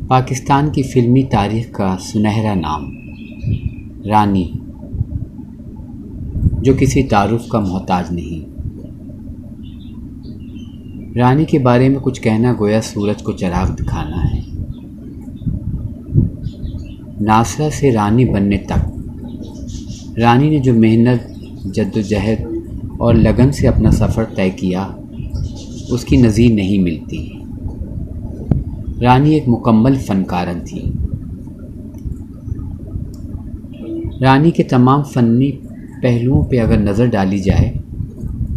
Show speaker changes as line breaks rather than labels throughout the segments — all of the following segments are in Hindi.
पाकिस्तान की फ़िल्मी तारीख़ का सुनहरा नाम रानी, जो किसी तारुफ का मोहताज नहीं। रानी के बारे में कुछ कहना गोया सूरज को चिराग दिखाना है। नासरा से रानी बनने तक रानी ने जो मेहनत, जद्दोजहद और लगन से अपना सफ़र तय किया, उसकी नज़ीर नहीं मिलती। रानी एक मुकम्मल फ़नकारन थी। रानी के तमाम फ़नी पहलुओं पे अगर नज़र डाली जाए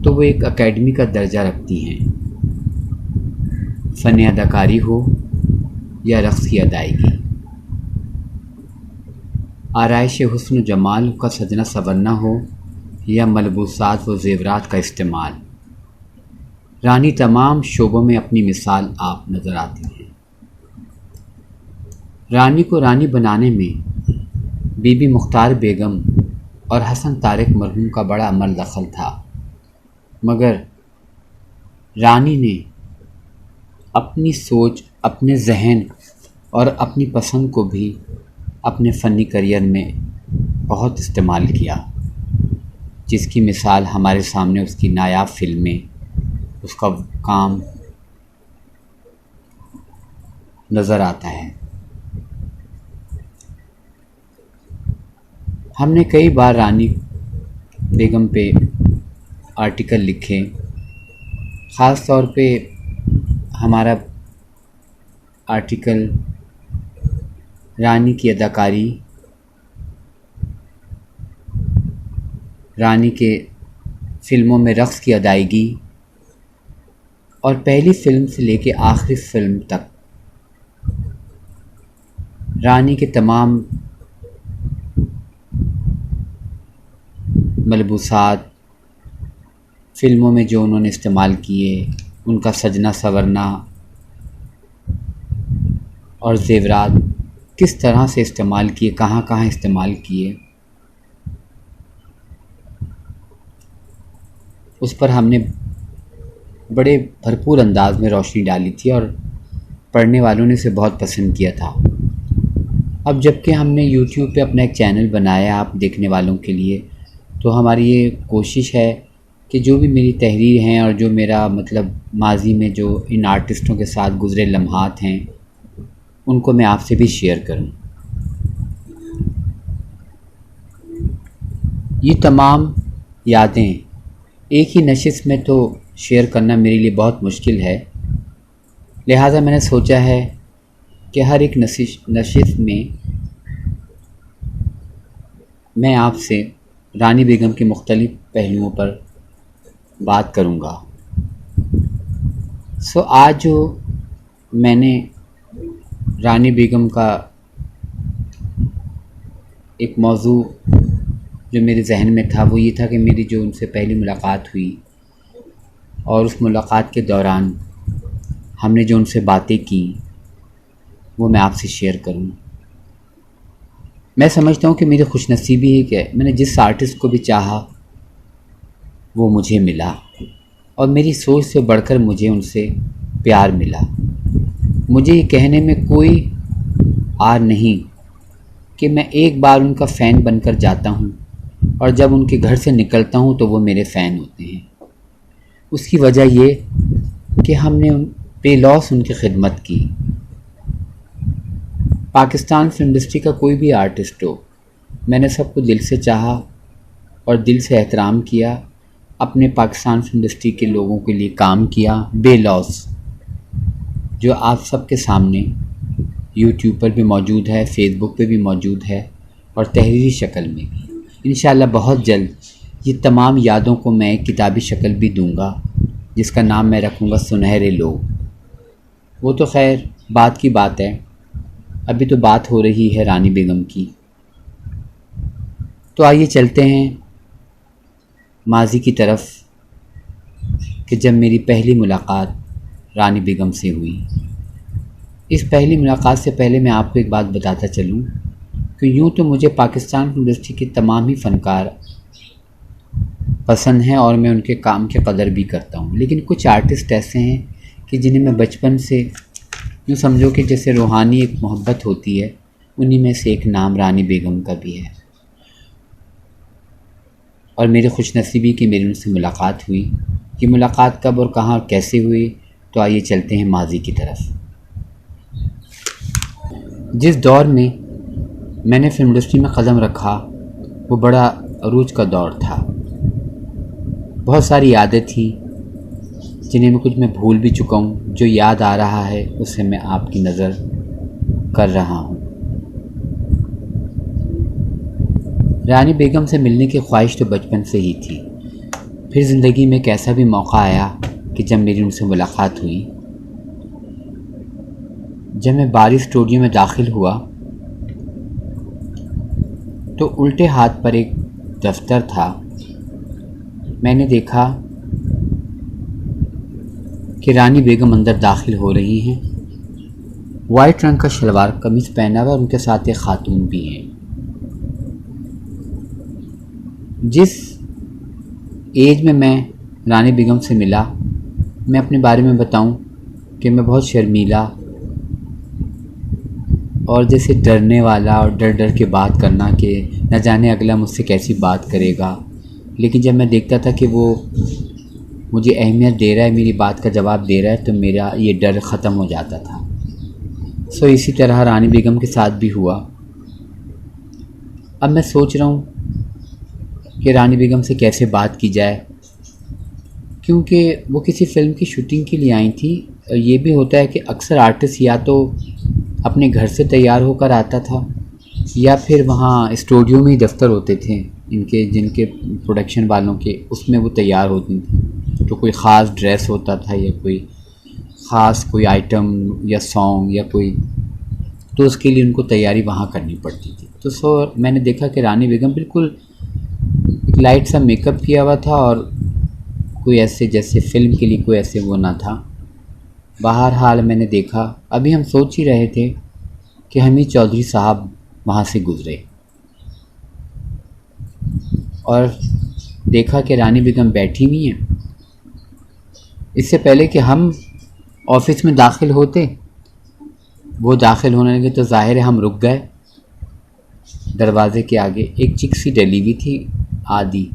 तो वो एक अकेडमी का दर्जा रखती हैं। फ़न अदाकारी हो या रक़्स की अदायगी, आराइश हुस्न जमाल का सजना संवरना हो या मलबूसात व ज़ेवरात का इस्तेमाल, रानी तमाम शोबों में अपनी मिसाल आप नज़र आती हैं। रानी को रानी बनाने में बीबी मुख्तार बेगम और हसन तारिक मरहूम का बड़ा अमल दखल था, मगर रानी ने अपनी सोच, अपने जहन और अपनी पसंद को भी अपने फ़नी करियर में बहुत इस्तेमाल किया, जिसकी मिसाल हमारे सामने उसकी नायाब फ़िल्में, उसका काम नज़र आता है। हमने कई बार रानी बेगम पे आर्टिकल लिखे। ख़ास तौर पे हमारा आर्टिकल रानी की अदाकारी, रानी के फ़िल्मों में रक़्स की अदायगी और पहली फ़िल्म से लेके आखिरी फ़िल्म तक रानी के तमाम मलबूसात, फ़िल्मों में जो उन्होंने इस्तेमाल किए, उनका सजना संवरना और ज़ेवरात किस तरह से इस्तेमाल किए, कहाँ कहाँ इस्तेमाल किए, उस पर हमने बड़े भरपूर अंदाज में रोशनी डाली थी और पढ़ने वालों ने इसे बहुत पसंद किया था। अब जबकि हमने यूट्यूब पे अपना एक चैनल बनाया आप देखने वालों के लिए, तो हमारी ये कोशिश है कि जो भी मेरी तहरीर हैं और जो मेरा माजी में जो इन आर्टिस्टों के साथ गुज़रे लम्हात हैं, उनको मैं आपसे भी शेयर करूं। ये तमाम यादें एक ही नशिस्त में तो शेयर करना मेरे लिए बहुत मुश्किल है, लिहाजा मैंने सोचा है कि हर एक नशिस्त में मैं आपसे रानी बेगम के मुख्तलिफ़ पहलुओं पर बात करूँगा। आज जो मैंने रानी बेगम का एक मौजू जो मेरे जहन में था, वो ये था कि मेरी जो उनसे पहली मुलाकात हुई और उस मुलाकात के दौरान हमने जो उनसे बातें की, वो मैं आपसे शेयर करूँ। मैं समझता हूँ कि मेरी खुशनसीबी है कि मैंने जिस आर्टिस्ट को भी चाहा वो मुझे मिला और मेरी सोच से बढ़कर मुझे उनसे प्यार मिला। मुझे ये कहने में कोई आर नहीं कि मैं एक बार उनका फ़ैन बनकर जाता हूँ और जब उनके घर से निकलता हूँ तो वो मेरे फ़ैन होते हैं। उसकी वजह ये कि हमने बेलौस उनकी खिदमत की। पाकिस्तान फ़िल्म इंडस्ट्री का कोई भी आर्टिस्ट हो, मैंने सबको दिल से चाहा और दिल से एहतराम किया। अपने पाकिस्तान फ़िल्म इंडस्ट्री के लोगों के लिए काम किया बेलौस, जो आप सबके सामने यूट्यूब पर भी मौजूद है, फेसबुक पे भी मौजूद है और तहरीरी शक्ल में भी। इंशाअल्लाह बहुत जल्द ये तमाम यादों को मैं एक किताबी शक्ल भी दूंगा, जिसका नाम मैं रखूँगा सुनहरे लोग। वो तो खैर बात की बात है, अभी तो बात हो रही है रानी बेगम की। तो आइए चलते हैं माजी की तरफ कि जब मेरी पहली मुलाकात रानी बेगम से हुई। इस पहली मुलाकात से पहले मैं आपको एक बात बताता चलूँ कि यूँ तो मुझे पाकिस्तान फिल्म इंडस्ट्री के तमाम ही फ़नकार पसंद हैं और मैं उनके काम की कदर भी करता हूँ, लेकिन कुछ आर्टिस्ट ऐसे हैं कि जिन्हें मैं बचपन से यूँ समझो कि जैसे रूहानी एक मोहब्बत होती है, उन्हीं में से एक नाम रानी बेगम का भी है। और मेरी खुशनसीबी कि मेरी उनसे मुलाकात हुई। ये मुलाकात कब और कहाँ और कैसे हुई, तो आइए चलते हैं माजी की तरफ। जिस दौर में मैंने फिल्म इंडस्ट्री में कदम रखा वो बड़ा अरूज का दौर था। बहुत सारी यादें थी जिन्हें मैं कुछ मैं भूल भी चुका हूँ। जो याद आ रहा है उसे मैं आपकी नज़र कर रहा हूँ। रानी बेगम से मिलने की ख्वाहिश तो बचपन से ही थी। फिर ज़िंदगी में एक ऐसा भी मौका आया कि जब मेरी उनसे मुलाकात हुई। जब मैं बारी स्टूडियो में दाखिल हुआ तो उल्टे हाथ पर एक दफ्तर था। मैंने देखा कि रानी बेगम अंदर दाखिल हो रही हैं। वाइट रंग का शलवार कमीज़ पहना हुआ और उनके साथ एक खातून भी हैं। जिस एज में मैं रानी बेगम से मिला, मैं अपने बारे में बताऊं कि मैं बहुत शर्मीला और जैसे डरने वाला और डर डर के बात करना कि न जाने अगला मुझसे कैसी बात करेगा। लेकिन जब मैं देखता था कि वो मुझे अहमियत दे रहा है, मेरी बात का जवाब दे रहा है, तो मेरा ये डर ख़त्म हो जाता था। सो इसी तरह रानी बेगम के साथ भी हुआ। अब मैं सोच रहा हूँ कि रानी बेगम से कैसे बात की जाए, क्योंकि वो किसी फ़िल्म की शूटिंग के लिए आई थी। ये भी होता है कि अक्सर आर्टिस्ट या तो अपने घर से तैयार होकर आता था या फिर वहाँ स्टूडियो में ही दफ्तर होते थे इनके, जिनके प्रोडक्शन वालों के, उसमें वो तैयार होती थी। तो कोई ख़ास ड्रेस होता था या कोई ख़ास कोई आइटम या सॉन्ग या कोई, तो उसके लिए उनको तैयारी वहाँ करनी पड़ती थी। तो मैंने देखा कि रानी बेगम बिल्कुल एक लाइट सा मेकअप किया हुआ था और कोई ऐसे जैसे फ़िल्म के लिए कोई ऐसे वो ना था। बहरहाल मैंने देखा, अभी हम सोच ही रहे थे कि हमीद चौधरी साहब वहाँ से गुज़रे और देखा कि रानी बेगम बैठी हुई हैं। इससे पहले कि हम ऑफिस में दाखिल होते, वो दाखिल होने लगे तो ज़ाहिर है हम रुक गए। दरवाज़े के आगे एक चिक सी डली हुई थी आदि।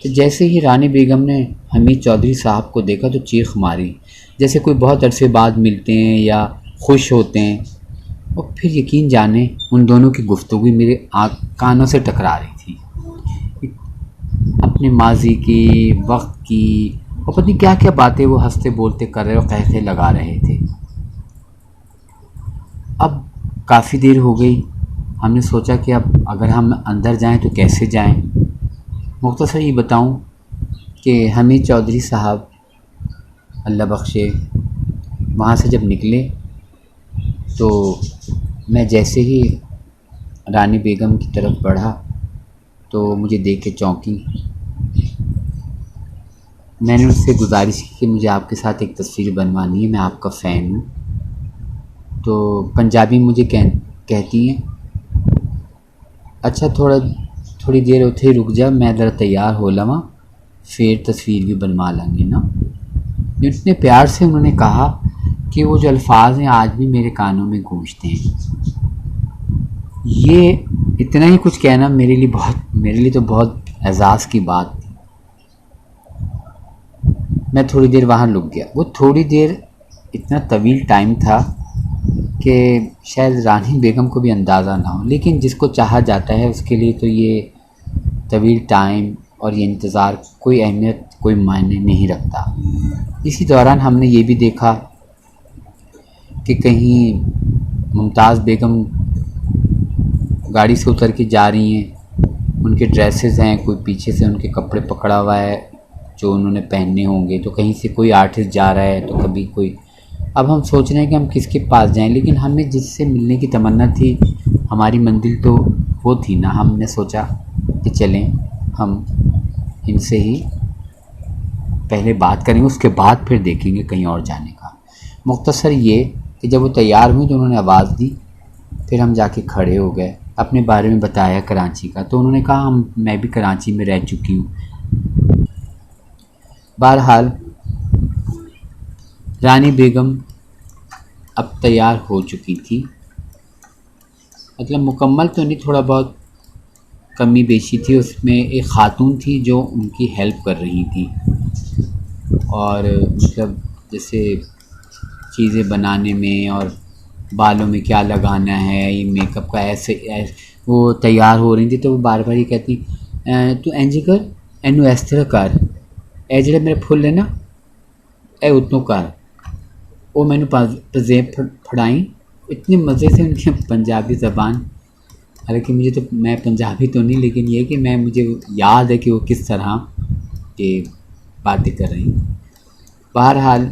तो जैसे ही रानी बेगम ने हमीद चौधरी साहब को देखा तो चीख मारी, जैसे कोई बहुत अरसे बाद मिलते हैं या खुश होते हैं। और फिर यकीन जाने उन दोनों की गुफ्तगू मेरे कानों से टकरा रही थी, अपने माजी की, वक्त की, और पता नहीं क्या क्या बातें वो हंसते बोलते कर रहे और कहते लगा रहे थे। अब काफ़ी देर हो गई, हमने सोचा कि अब अगर हम अंदर जाएं तो कैसे जाएं। मुख्तसर ये बताऊं कि हमीद चौधरी साहब अल्लाह बख्शे वहाँ से जब निकले तो मैं जैसे ही रानी बेगम की तरफ बढ़ा तो मुझे देख के चौंकी। मैंने उससे गुजारिश की कि मुझे आपके साथ एक तस्वीर बनवानी है, मैं आपका फ़ैन हूँ। तो पंजाबी मुझे कहती हैं, अच्छा थोड़ी देर उथे रुक जा, मैं ज़रा तैयार हो लवां, फिर तस्वीर भी बनवा लेंगे ना। इतने प्यार से उन्होंने कहा कि वो जो अल्फाज हैं आज भी मेरे कानों में गूंजते हैं। ये इतना ही कुछ कहना मेरे लिए तो बहुत एजाज़ की बात थी। मैं थोड़ी देर वहाँ रुक गया। वो थोड़ी देर इतना तवील टाइम था कि शायद रानी बेगम को भी अंदाज़ा ना हो, लेकिन जिसको चाहा जाता है उसके लिए तो ये तवील टाइम और ये इंतज़ार कोई अहमियत, कोई मायने नहीं रखता। इसी दौरान हमने ये भी देखा कि कहीं मुमताज़ बेगम गाड़ी से उतर के जा रही हैं, उनके ड्रेसेस हैं, कोई पीछे से उनके कपड़े पकड़ा हुआ है जो उन्होंने पहनने होंगे, तो कहीं से कोई आर्टिस्ट जा रहा है तो कभी कोई। अब हम सोच रहे हैं कि हम किसके पास जाएं, लेकिन हमें जिससे मिलने की तमन्ना थी, हमारी मंजिल तो वो थी ना। हमने सोचा कि चलें हम इनसे ही पहले बात करेंगे, उसके बाद फिर देखेंगे कहीं और जाने का। मुख्तसर ये कि जब वो तैयार हुई तो उन्होंने आवाज़ दी, फिर हम जाके खड़े हो गए, अपने बारे में बताया कराची का। तो उन्होंने कहा मैं भी कराची में रह चुकी हूँ। बहरहाल रानी बेगम अब तैयार हो चुकी थी। मतलब मुकम्मल तो नहीं, थोड़ा बहुत कमी बेशी थी। उसमें एक ख़ातून थी जो उनकी हेल्प कर रही थी, और मतलब जैसे चीज़ें बनाने में और बालों में क्या लगाना है, ये मेकअप का ऐसे वो तैयार हो रही थी। तो वो बार बार ये कहती, तू इंज कर, एनू इस तरह कर, ए जेह्ड़े मेरे फुल है ना, ए उतों कर। वो मैंने पजेब फड़ाई। इतने मज़े से उनकी पंजाबी ज़बान, हालांकि मुझे तो, मैं पंजाबी तो नहीं, लेकिन ये कि मैं, मुझे याद है कि वो किस तरह ये बातें कर रही। बहरहाल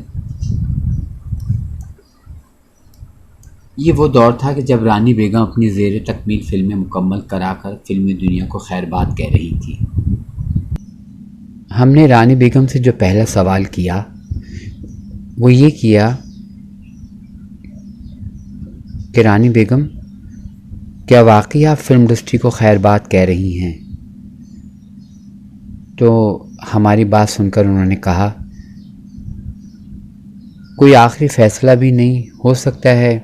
ये वो दौर था कि जब रानी बेगम अपनी ज़ेर तकमील फ़िल्में मुकम्मल कराकर फ़िल्मी दुनिया को खैरबाद कह रही थी। हमने रानी बेगम से जो पहला सवाल किया वो ये किया कि रानी बेगम, क्या वाकई आप फ़िल्म इंडस्ट्री को खैरबाद कह रही हैं? तो हमारी बात सुनकर उन्होंने कहा, कोई आखिरी फ़ैसला भी नहीं, हो सकता है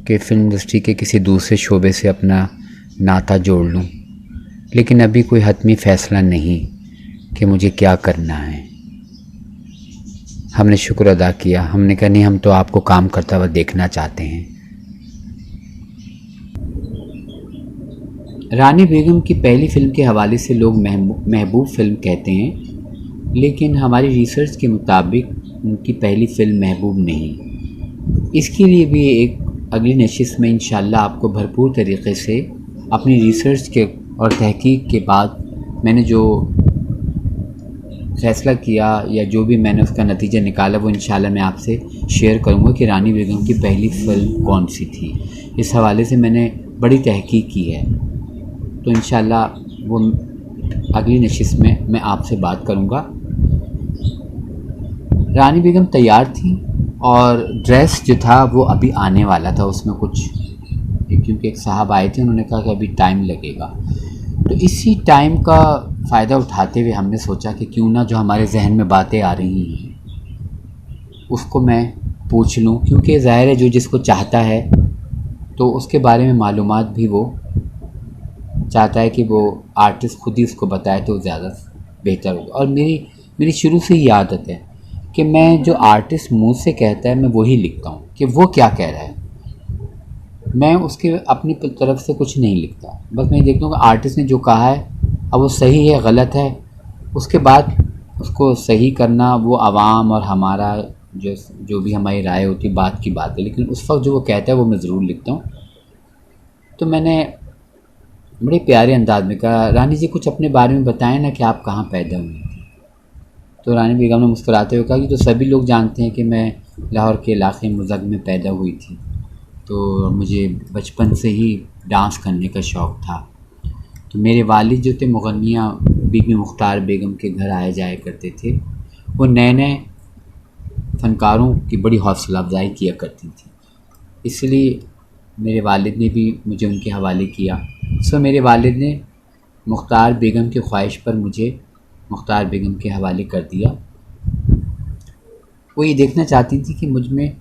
कि फ़िल्म इंडस्ट्री के किसी दूसरे शोबे से अपना नाता जोड़ लूं, लेकिन अभी कोई हतमी फ़ैसला नहीं कि मुझे क्या करना है। हमने शुक्र अदा किया। हमने कहा, नहीं, हम तो आपको काम करता हुआ देखना चाहते हैं। रानी बेगम की पहली फ़िल्म के हवाले से लोग महबूब फ़िल्म कहते हैं, लेकिन हमारी रिसर्च के मुताबिक उनकी पहली फ़िल्म महबूब नहीं। इसके लिए भी एक अगली नशिस्त में इंशाअल्लाह आपको भरपूर तरीक़े से अपनी रिसर्च के और तहकीक के बाद मैंने जो फ़ैसला किया या जो भी मैंने उसका नतीजा निकाला, वो इंशाअल्लाह मैं आपसे शेयर करूँगा कि रानी बेगम की पहली फ़िल्म कौन सी थी। इस हवाले से मैंने बड़ी तहकीक की है, तो इंशाअल्लाह वो अगली नशिस्त में मैं आपसे बात करूँगा। रानी बेगम तैयार थी और ड्रेस जो था वो अभी आने वाला था। उसमें कुछ, क्योंकि एक साहब आए थे, उन्होंने कहा कि अभी टाइम लगेगा। तो इसी टाइम का फ़ायदा उठाते हुए हमने सोचा कि क्यों ना जो हमारे जहन में बातें आ रही हैं उसको मैं पूछ लूँ, क्योंकि ज़ाहिर है जो जिसको चाहता है तो उसके बारे में मालूमात भी वो चाहता है कि वो आर्टिस्ट खुद ही उसको बताए तो ज़्यादा बेहतर होगा। और मेरी मेरी शुरू से ही आदत है कि मैं जो आर्टिस्ट मुँह से कहता है मैं वही लिखता हूँ कि वो क्या कह रहा है। मैं उसके अपनी तरफ से कुछ नहीं लिखता, बस मैं देखता हूँ कि आर्टिस्ट ने जो कहा है, अब वो सही है गलत है, उसके बाद उसको सही करना वो आवाम और हमारा जो भी हमारी राय होती है, बात की बात है। लेकिन उस वक्त जो वो कहता है वो मैं ज़रूर लिखता हूँ। तो मैंने बड़े प्यारे अंदाज में कहा, रानी जी कुछ अपने बारे में बताएं ना कि आप कहाँ पैदा हुई थी। तो रानी बेगम ने मुस्कुराते हुए कहा कि तो सभी लोग जानते हैं कि मैं लाहौर के इलाके मुज़ग में पैदा हुई थी, तो मुझे बचपन से ही डांस करने का शौक़ था। तो मेरे वालिद जो थे मुग़न्नियाँ बीबी मुख्तार बेगम के घर आए जाया करते थे। वो नए नए फ़नकारों की बड़ी हौसला अफजाई किया करती थी, इसलिए मेरे वालिद ने भी मुझे उनके हवाले किया। सो मेरे वालिद ने मुख्तार बेगम की ख्वाहिश पर मुझे मुख्तार बेगम के हवाले कर दिया। वो ये देखना चाहती थी कि मुझ में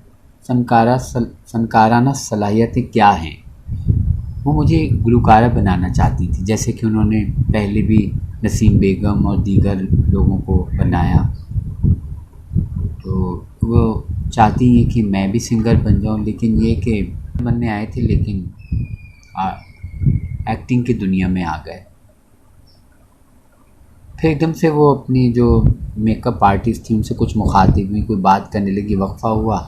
फ़नकाराना सलाहियतें क्या हैं। वो मुझे गुलकारा बनाना चाहती थी, जैसे कि उन्होंने पहले भी नसीम बेगम और दीगर लोगों को बनाया। तो वो चाहती हैं कि मैं भी सिंगर बन जाऊं, लेकिन ये कि बनने आए थे लेकिन एक्टिंग की दुनिया में आ गए। फिर एकदम से वो अपनी जो मेकअप आर्टिस्ट थी उनसे कुछ मुखातिब हुई, कोई बात करने लगी, वक्फ़ा हुआ।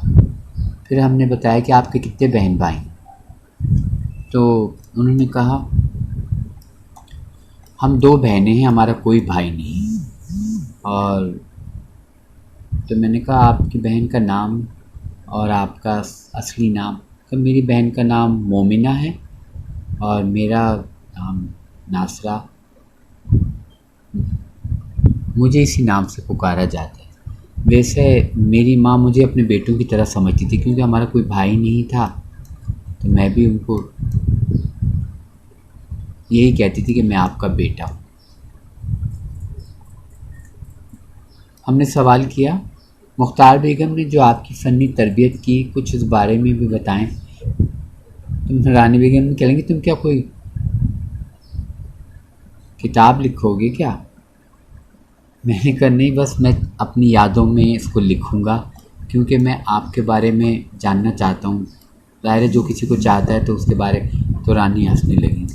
फिर हमने बताया कि आपके कितने बहन भाई? तो उन्होंने कहा, हम 2 बहनें हैं, हमारा कोई भाई नहीं। और तो मैंने कहा, आपकी बहन का नाम और आपका असली नाम? तो मेरी बहन का नाम मोमिना है और मेरा नाम नासरा, मुझे इसी नाम से पुकारा जाता है। वैसे मेरी माँ मुझे अपने बेटों की तरह समझती थी, क्योंकि हमारा कोई भाई नहीं था, तो मैं भी उनको यही कहती थी कि मैं आपका बेटा हूँ। हमने सवाल किया मुख्तार बेगम ने जो आपकी फ़नी तरबियत की, कुछ उस बारे में भी बताएं। तुम रानी बेगम ने कहेंगी, तुम क्या कोई किताब लिखोगे क्या? मैंने कहा नहीं, बस मैं अपनी यादों में इसको लिखूँगा, क्योंकि मैं आपके बारे में जानना चाहता हूँ। ज़ाहिर है जो किसी को चाहता है तो उसके बारे। तो रानी हंसने लगी।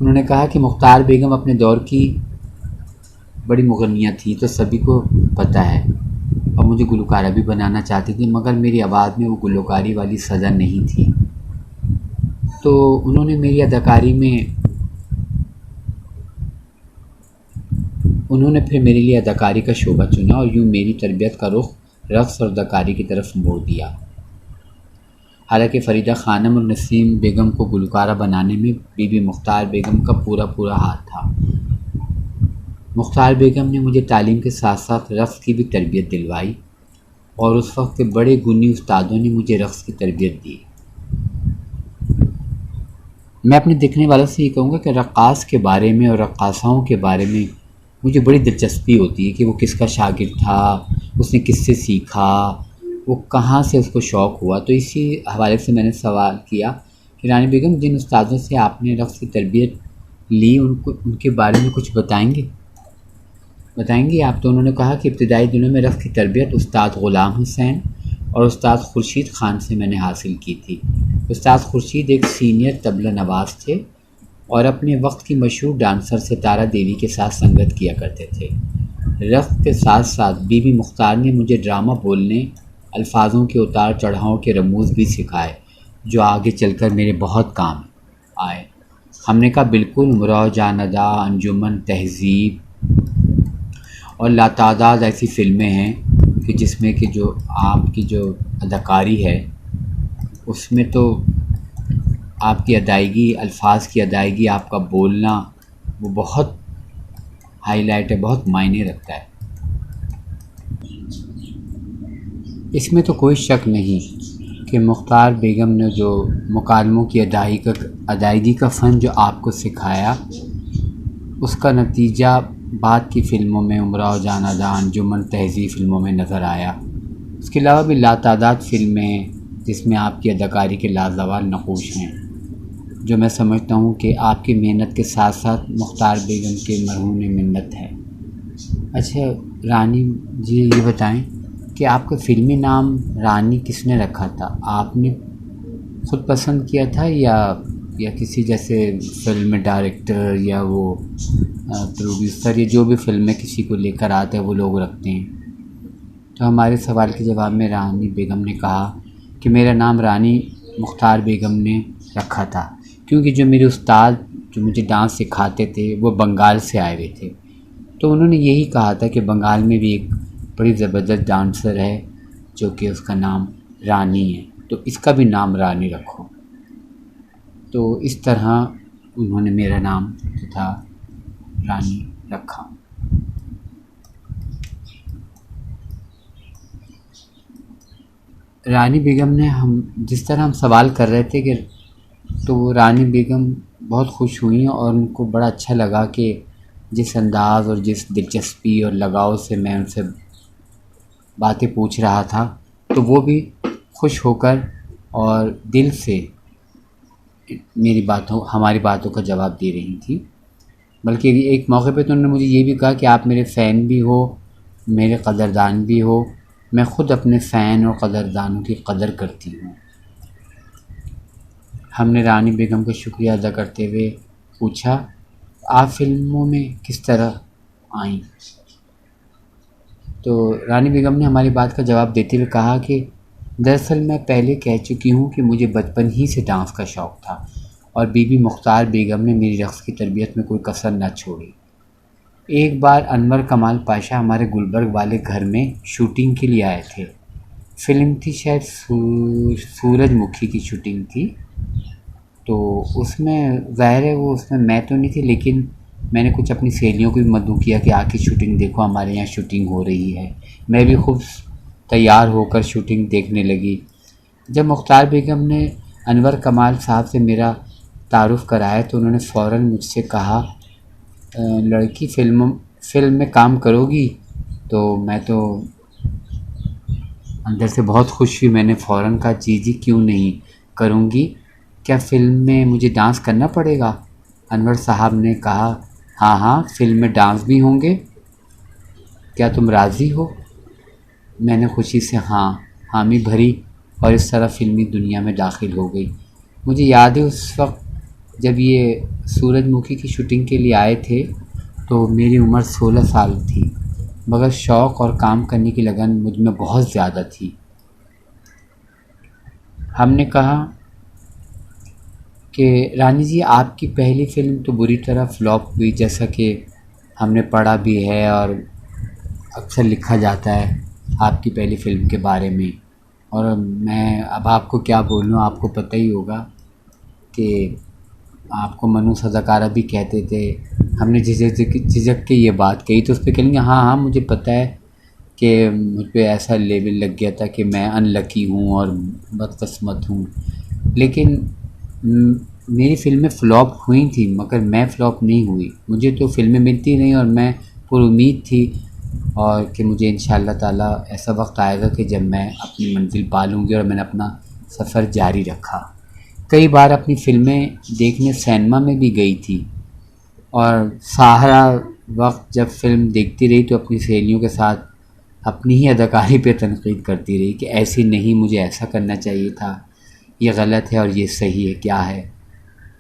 उन्होंने कहा कि मुख्तार बेगम अपने दौर की बड़ी मुग़न्नियाँ थी, तो सभी को पता है, और मुझे गुलकारा भी बनाना चाहती थी, मगर मेरी आवाज़ में वो गुलकारी वाली सज़ा नहीं थी। तो उन्होंने फिर मेरे लिए अदाकारी का शोबा चुना और यूँ मेरी तरबियत का रुख रक़्स और अदाकारी की तरफ मोड़ दिया। हालांकि फ़रीदा ख़ानम और नसीम बेगम को गुलकारा बनाने में बीबी मुख्तार बेगम का पूरा पूरा हाथ था। मुख्तार बेगम ने मुझे तालीम के साथ साथ रक़्स की भी तरबियत दिलवाई, और उस वक्त के बड़े गुनी उस्तादों ने मुझे रक़्स की तरबियत दी। मैं अपने देखने वालों से ये कहूँगा कि रक़्क़ास के बारे में और रक़्क़ासाओं के बारे में मुझे बड़ी दिलचस्पी होती है कि वो किसका शागिर्द था, उसने किससे सीखा, वो कहाँ से उसको शौक़ हुआ। तो इसी हवाले से मैंने सवाल किया कि रानी बेगम, जिन उस्तादों से आपने रक़्स की तरबियत ली, उनके बारे में कुछ बताएंगी आप? तो उन्होंने कहा कि इब्तिदाई दिनों में रक़्स की तरबियत उस्ताद ग़ुलाम हुसैन और उस्ताद खुर्शीद ख़ान से मैंने हासिल की थी। उस्ताद खुर्शीद एक सीनियर तबला नवाज़ थे और अपने वक्त की मशहूर डांसर सितारा देवी के साथ संगत किया करते थे। रक़्स के साथ साथ बीबी मुख्तार ने मुझे ड्रामा बोलने, अल्फाजों के उतार चढ़ाव के रमूज़ भी सिखाए, जो आगे चलकर मेरे बहुत काम आए। हमने कहा बिल्कुल, उमराव जान अदा, अंजुमन, तहज़ीब और लातादाद ऐसी फ़िल्में हैं कि जिसमें कि जो आपकी जो अदाकारी है, उसमें तो आपकी अदायगी, अल्फाज की अदायगी, आपका बोलना, वो बहुत हाईलाइट है, बहुत मायने रखता है। इसमें तो कोई शक नहीं कि मुख्तार बेगम ने जो मुकालमों की अदायगी का फ़न जो आपको सिखाया, उसका नतीजा बाद की फ़िल्मों में, उमराव जान अदा, अंजुमन, तहज़ीब फ़िल्मों में नज़र आया। उसके अलावा भी लातादाद फ़िल्में हैं जिसमें आपकी अदाकारी के लाजवाब नक़ूश हैं, जो मैं समझता हूँ कि आपकी मेहनत के साथ साथ मुख्तार बेगम के मरहून मिन्नत है। अच्छा रानी जी, ये बताएं कि आपका फ़िल्मी नाम रानी किसने रखा था? आपने खुद पसंद किया था या किसी जैसे फ़िल्म डायरेक्टर या वो प्रोड्यूसर या जो भी फ़िल्में किसी को लेकर आते हैं वो लोग रखते हैं? तो हमारे सवाल के जवाब में रानी बेगम ने कहा कि मेरा नाम रानी मुख्तार बेगम ने रखा था, क्योंकि जो मेरे उस्ताद जो मुझे डांस सिखाते थे वो बंगाल से आए हुए थे। तो उन्होंने यही कहा था कि बंगाल में भी एक बड़ी ज़बरदस्त डांसर है जो कि उसका नाम रानी है, तो इसका भी नाम रानी रखो। तो इस तरह उन्होंने मेरा नाम जो था रानी रखा। रानी बेगम ने, हम जिस तरह हम सवाल कर रहे थे कि, तो रानी बेगम बहुत खुश हुई और उनको बड़ा अच्छा लगा कि जिस अंदाज़ और जिस दिलचस्पी और लगाव से मैं उनसे बातें पूछ रहा था, तो वो भी खुश होकर और दिल से हमारी बातों का जवाब दे रही थी। बल्कि एक मौके पे तो उन्होंने मुझे ये भी कहा कि आप मेरे फ़ैन भी हो, मेरे कदरदान भी हो। मैं ख़ुद अपने फ़ैन और कदरदानों की कदर करती हूँ। हमने रानी बेगम का शुक्रिया अदा करते हुए पूछा, आप फ़िल्मों में किस तरह आईं? तो रानी बेगम ने हमारी बात का जवाब देते हुए कहा कि दरअसल मैं पहले कह चुकी हूँ कि मुझे बचपन ही से डांस का शौक़ था और बीबी मुख्तार बेगम ने मेरी रक़्स की तरबियत में कोई कसर न छोड़ी। एक बार अनवर कमाल पाशा हमारे गुलबर्ग वाले घर में शूटिंग के लिए आए थे। फ़िल्म थी शायद सूरजमुखी की शूटिंग थी। तो उसमें ज़ाहिर है वो उसमें मैं तो नहीं थी, लेकिन मैंने कुछ अपनी सहेलियों को भी मदऊ किया कि आके शूटिंग देखो, हमारे यहाँ शूटिंग हो रही है। मैं भी खूब तैयार होकर शूटिंग देखने लगी। जब मुख्तार बेगम ने अनवर कमाल साहब से मेरा तारुफ़ कराया तो उन्होंने फ़ौरन मुझसे कहा, लड़की फ़िल्म में काम करोगी? तो मैं तो अंदर से बहुत खुश हुई। मैंने फ़ौरन कहा जी जी क्यों नहीं करूँगी, क्या फ़िल्म में मुझे डांस करना पड़ेगा? अनवर साहब ने कहा हाँ हाँ, फ़िल्म में डांस भी होंगे, क्या तुम राज़ी हो? मैंने खुशी से हामी भरी और इस तरह फ़िल्मी दुनिया में दाखिल हो गई। मुझे याद है उस वक्त जब ये सूरजमुखी की शूटिंग के लिए आए थे तो मेरी उम्र 16 साल थी, मगर शौक़ और काम करने की लगन मुझ में बहुत ज़्यादा थी। हमने कहा कि रानी जी आपकी पहली फ़िल्म तो बुरी तरह फ्लॉप हुई, जैसा कि हमने पढ़ा भी है और अक्सर लिखा जाता है आपकी पहली फ़िल्म के बारे में। और मैं अब आपको क्या बोलूँ, आपको पता ही होगा कि आपको मनु सदाकारा भी कहते थे। हमने झिझक के ये बात कही तो उस पे कहेंगे हाँ हाँ मुझे पता है कि मुझ पे ऐसा लेबल लग गया था कि मैं अनलकी हूँ और बदकिस्मत हूँ। लेकिन मेरी फ़िल्में फ्लॉप हुई थी मगर मैं फ्लॉप नहीं हुई। मुझे तो फ़िल्में मिलती रहीं और मैं पुरुम्मीद थी और कि मुझे इंशाअल्लाह ताला ऐसा वक्त आएगा कि जब मैं अपनी मंजिल पा लूँगी। और मैंने अपना सफ़र जारी रखा। कई बार अपनी फ़िल्में देखने सिनेमा में भी गई थी और सारा वक्त जब फ़िल्म देखती रही तो अपनी सहेलियों के साथ अपनी ही अदाकारी पे तनकीद करती रही कि ऐसी नहीं, मुझे ऐसा करना चाहिए था, ये गलत है और ये सही है, क्या है,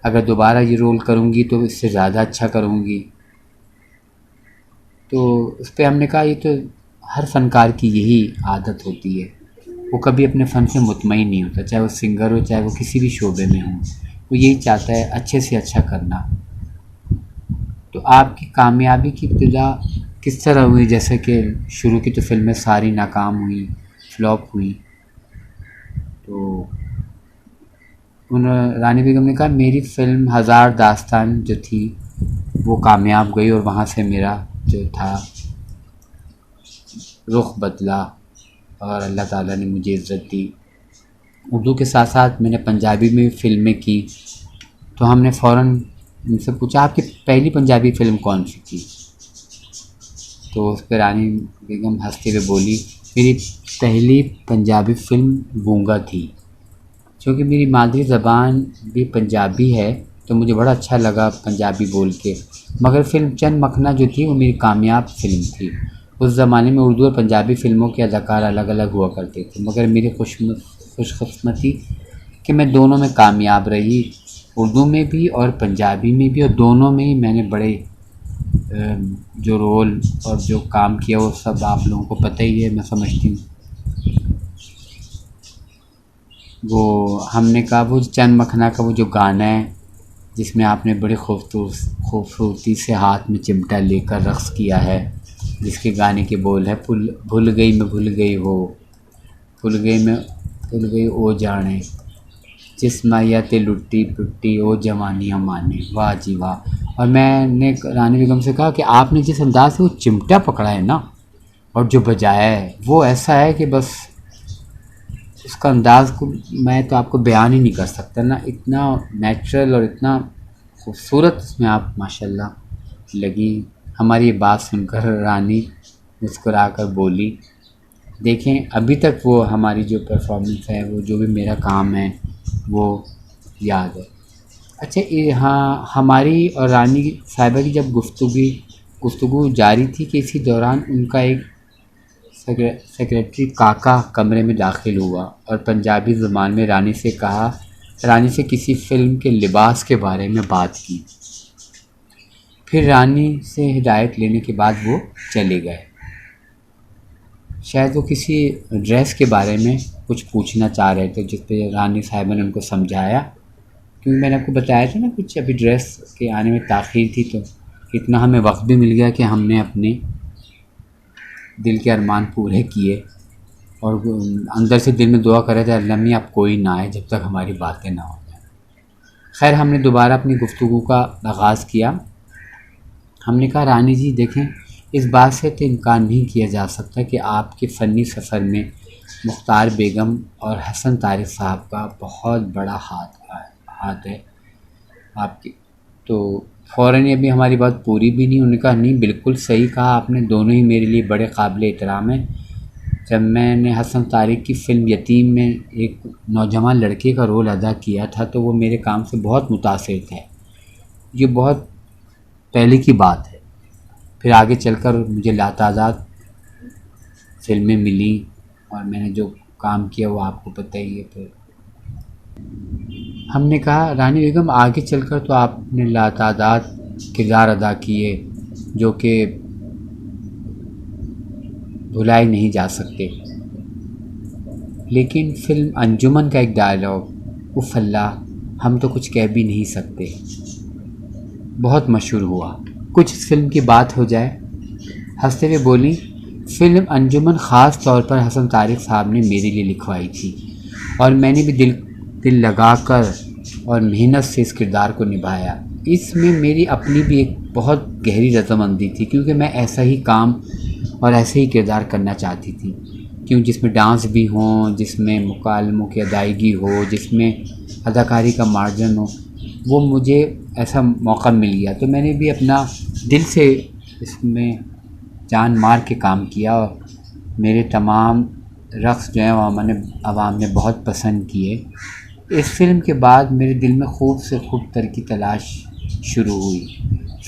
अगर दोबारा ये रोल करूँगी तो इससे ज़्यादा अच्छा करूँगी। तो उस पे हमने कहा ये तो हर फ़नकार की यही आदत होती है, वो कभी अपने फ़न से मुतमईन नहीं होता, चाहे वो सिंगर हो चाहे वो किसी भी शोबे में हो, वो यही चाहता है अच्छे से अच्छा करना। तो आपकी कामयाबी की इब्तिदा किस तरह हुई? जैसे कि शुरू की तो फ़िल्में सारी नाकाम हुई, फ्लॉप हुई। तो उन रानी बेगम ने कहा मेरी फ़िल्म हज़ार दास्तान जो थी वो कामयाब गई और वहाँ से मेरा जो था रुख बदला और अल्लाह ताला ने मुझे इज़्ज़त दी। उर्दू के साथ साथ मैंने पंजाबी में भी फ़िल्में की। तो हमने फ़ौरन उनसे पूछा आपकी पहली पंजाबी फ़िल्म कौन सी थी? तो उस पर रानी बेगम हंसते हुए बोली मेरी पहली पंजाबी फ़िल्म गूंगा थी। क्योंकि मेरी मादरी ज़बान भी पंजाबी है तो मुझे बड़ा अच्छा लगा पंजाबी बोल के। मगर फ़िल्म चंद मखना जो थी वो मेरी कामयाब फ़िल्म थी। उस ज़माने में उर्दू और पंजाबी फ़िल्मों के अदाकार अलग अलग हुआ करते थे, मगर मेरी खुशकिस्मती कि मैं दोनों में कामयाब रही, उर्दू में भी और पंजाबी में भी, और दोनों में ही मैंने बड़े जो रोल और जो काम किया वो सब आप लोगों को पता ही है, मैं समझती हूँ। वो हमने कहा वो चंद मखना का वो जो गाना है जिसमें आपने बड़ी खूबसूरती से हाथ में चिमटा लेकर रक़्स किया है, जिसके गाने के बोल है भूल गई मैं भूल गई हो, भूल गई ओ जाने, जिस माया ते लुट्टी पुट्टी ओ जवानियाँ माने। वाह जी वाह। और मैंने रानी बेगम से कहा कि आपने जिस अंदाज़ से वो चिमटा पकड़ा है ना और जो बजाया है वो ऐसा है कि बस उसका अंदाज़ को मैं तो आपको बयान ही नहीं कर सकता ना, इतना नेचुरल और इतना खूबसूरत उसमें आप माशाल्लाह लगी। हमारी ये बात सुनकर रानी मुस्कुरा कर बोली देखें अभी तक वो हमारी जो परफॉर्मेंस है, वो जो भी मेरा काम है वो याद है। अच्छा ये हाँ, हमारी और रानी साहिबा की जब गुफ्तगू जारी थी कि इसी दौरान उनका एक सेक्रेटरी काका कमरे में दाखिल हुआ और पंजाबी ज़ुबान में रानी से किसी फ़िल्म के लिबास के बारे में बात की। फिर रानी से हिदायत लेने के बाद वो चले गए। शायद वो किसी ड्रेस के बारे में कुछ पूछना चाह रहे थे, जिस पे रानी साहिबा ने उनको समझाया, क्योंकि मैंने आपको बताया था ना कुछ अभी ड्रेस के आने में ताख़ीर थी, तो इतना हमें वक्त भी मिल गया कि हमने अपने दिल के अरमान पूरे किए और अंदर से दिल में दुआ कर रहे थे अल्लाह मियां अब कोई ना आए जब तक हमारी बातें ना हो जाए। खैर हमने दोबारा अपनी गुफ्तगू का आगाज़ किया। हमने कहा रानी जी देखें इस बात से तो इनकार नहीं किया जा सकता कि आपके फ़नी सफ़र में मुख्तार बेगम और हसन तारिक साहब का बहुत बड़ा हाथ है आपकी। तो फ़ौरन ही अभी हमारी बात पूरी भी नहीं, उन्होंने कहा नहीं बिल्कुल सही कहा आपने, दोनों ही मेरे लिए बड़े काबिल एहतराम हैं। जब मैंने हसन तारिक की फ़िल्म यतीम में एक नौजवान लड़के का रोल अदा किया था तो वो मेरे काम से बहुत मुतासिर थे। ये बहुत पहले की बात है। फिर आगे चलकर मुझे लातादाद फ़िल्में मिली और मैंने जो काम किया वो आपको पता ही है। फिर हमने कहा रानी बेगम आगे चलकर तो आपने लातादाद किरदार अदा किए जो कि भुलाए नहीं जा सकते, लेकिन फ़िल्म अंजुमन का एक डायलॉग उफ़ अल्लाह हम तो कुछ कह भी नहीं सकते बहुत मशहूर हुआ। कुछ इस फ़िल्म की बात हो जाए। हंसते हुए बोली, फ़िल्म अंजुमन ख़ास तौर पर हसन तारिक साहब ने मेरे लिए लिखवाई थी और मैंने भी दिल लगा कर और मेहनत से इस किरदार को निभाया। इसमें मेरी अपनी भी एक बहुत गहरी रज़ामंदी थी क्योंकि मैं ऐसा ही काम और ऐसे ही किरदार करना चाहती थी, क्यों जिसमें डांस भी हो, जिसमें मुकालमों की अदायगी हो, जिसमें अदाकारी का मार्जिन हो। वो मुझे ऐसा मौका मिल गया तो मैंने भी अपना दिल से इसमें जान मार के काम किया और मेरे तमाम रक़्स जो हैं आवाम ने बहुत पसंद किए। इस फ़िल्म के बाद मेरे दिल में खूब से खूब तर की तलाश शुरू हुई।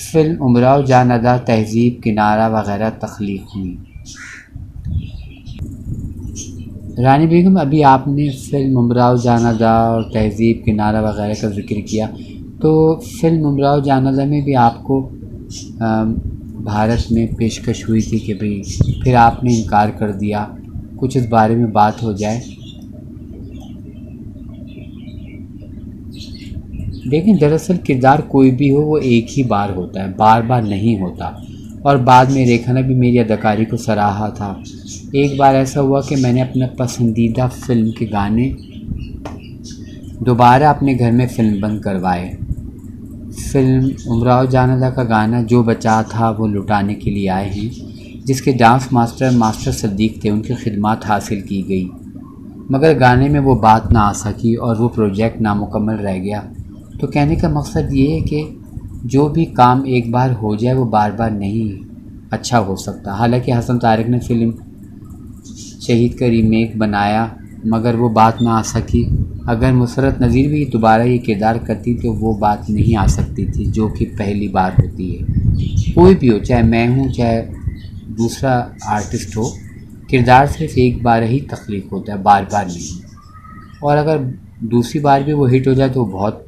फ़िल्म उमराव जान अदा, तहज़ीब, किनारा वग़ैरह तख्लीक़ हुई। रानी बेगम, अभी आपने फ़िल्म उमराव जान अदा और तहज़ीब, किनारा वग़ैरह का ज़िक्र किया, तो फ़िल्म उमराव जान अदा में भी आपको भारत में पेशकश हुई थी कि भाई, फिर आपने इनकार कर दिया। कुछ इस बारे में बात हो जाए। लेकिन दरअसल किरदार कोई भी हो वो एक ही बार होता है, बार बार नहीं होता। और बाद में रेखा ने भी मेरी अदाकारी को सराहा था। एक बार ऐसा हुआ कि मैंने अपना पसंदीदा फ़िल्म के गाने दोबारा अपने घर में फ़िल्म बंद करवाए। फ़िल्म उमराव जान अदा का गाना जो बचा था वो लुटाने के लिए आए हैं, जिसके डांस मास्टर सदीक़ थे, उनकी खिदमत हासिल की गई, मगर गाने में वो बात ना आ सकी और वो प्रोजेक्ट नामुकम्मल रह गया। तो कहने का मकसद ये है कि जो भी काम एक बार हो जाए वो बार बार नहीं अच्छा हो सकता। हालांकि हसन तारिक ने फ़िल्म शहीद का रीमेक बनाया मगर वो बात ना आ सकी। अगर मुसरत नज़ीर भी दोबारा ये किरदार करती तो वो बात नहीं आ सकती थी जो कि पहली बार होती है। कोई भी हो, चाहे मैं हूँ चाहे दूसरा आर्टिस्ट हो, किरदार सिर्फ एक बार ही तख्लीक़ होता है, बार बार नहीं। और अगर दूसरी बार भी वो हिट हो जाए तो बहुत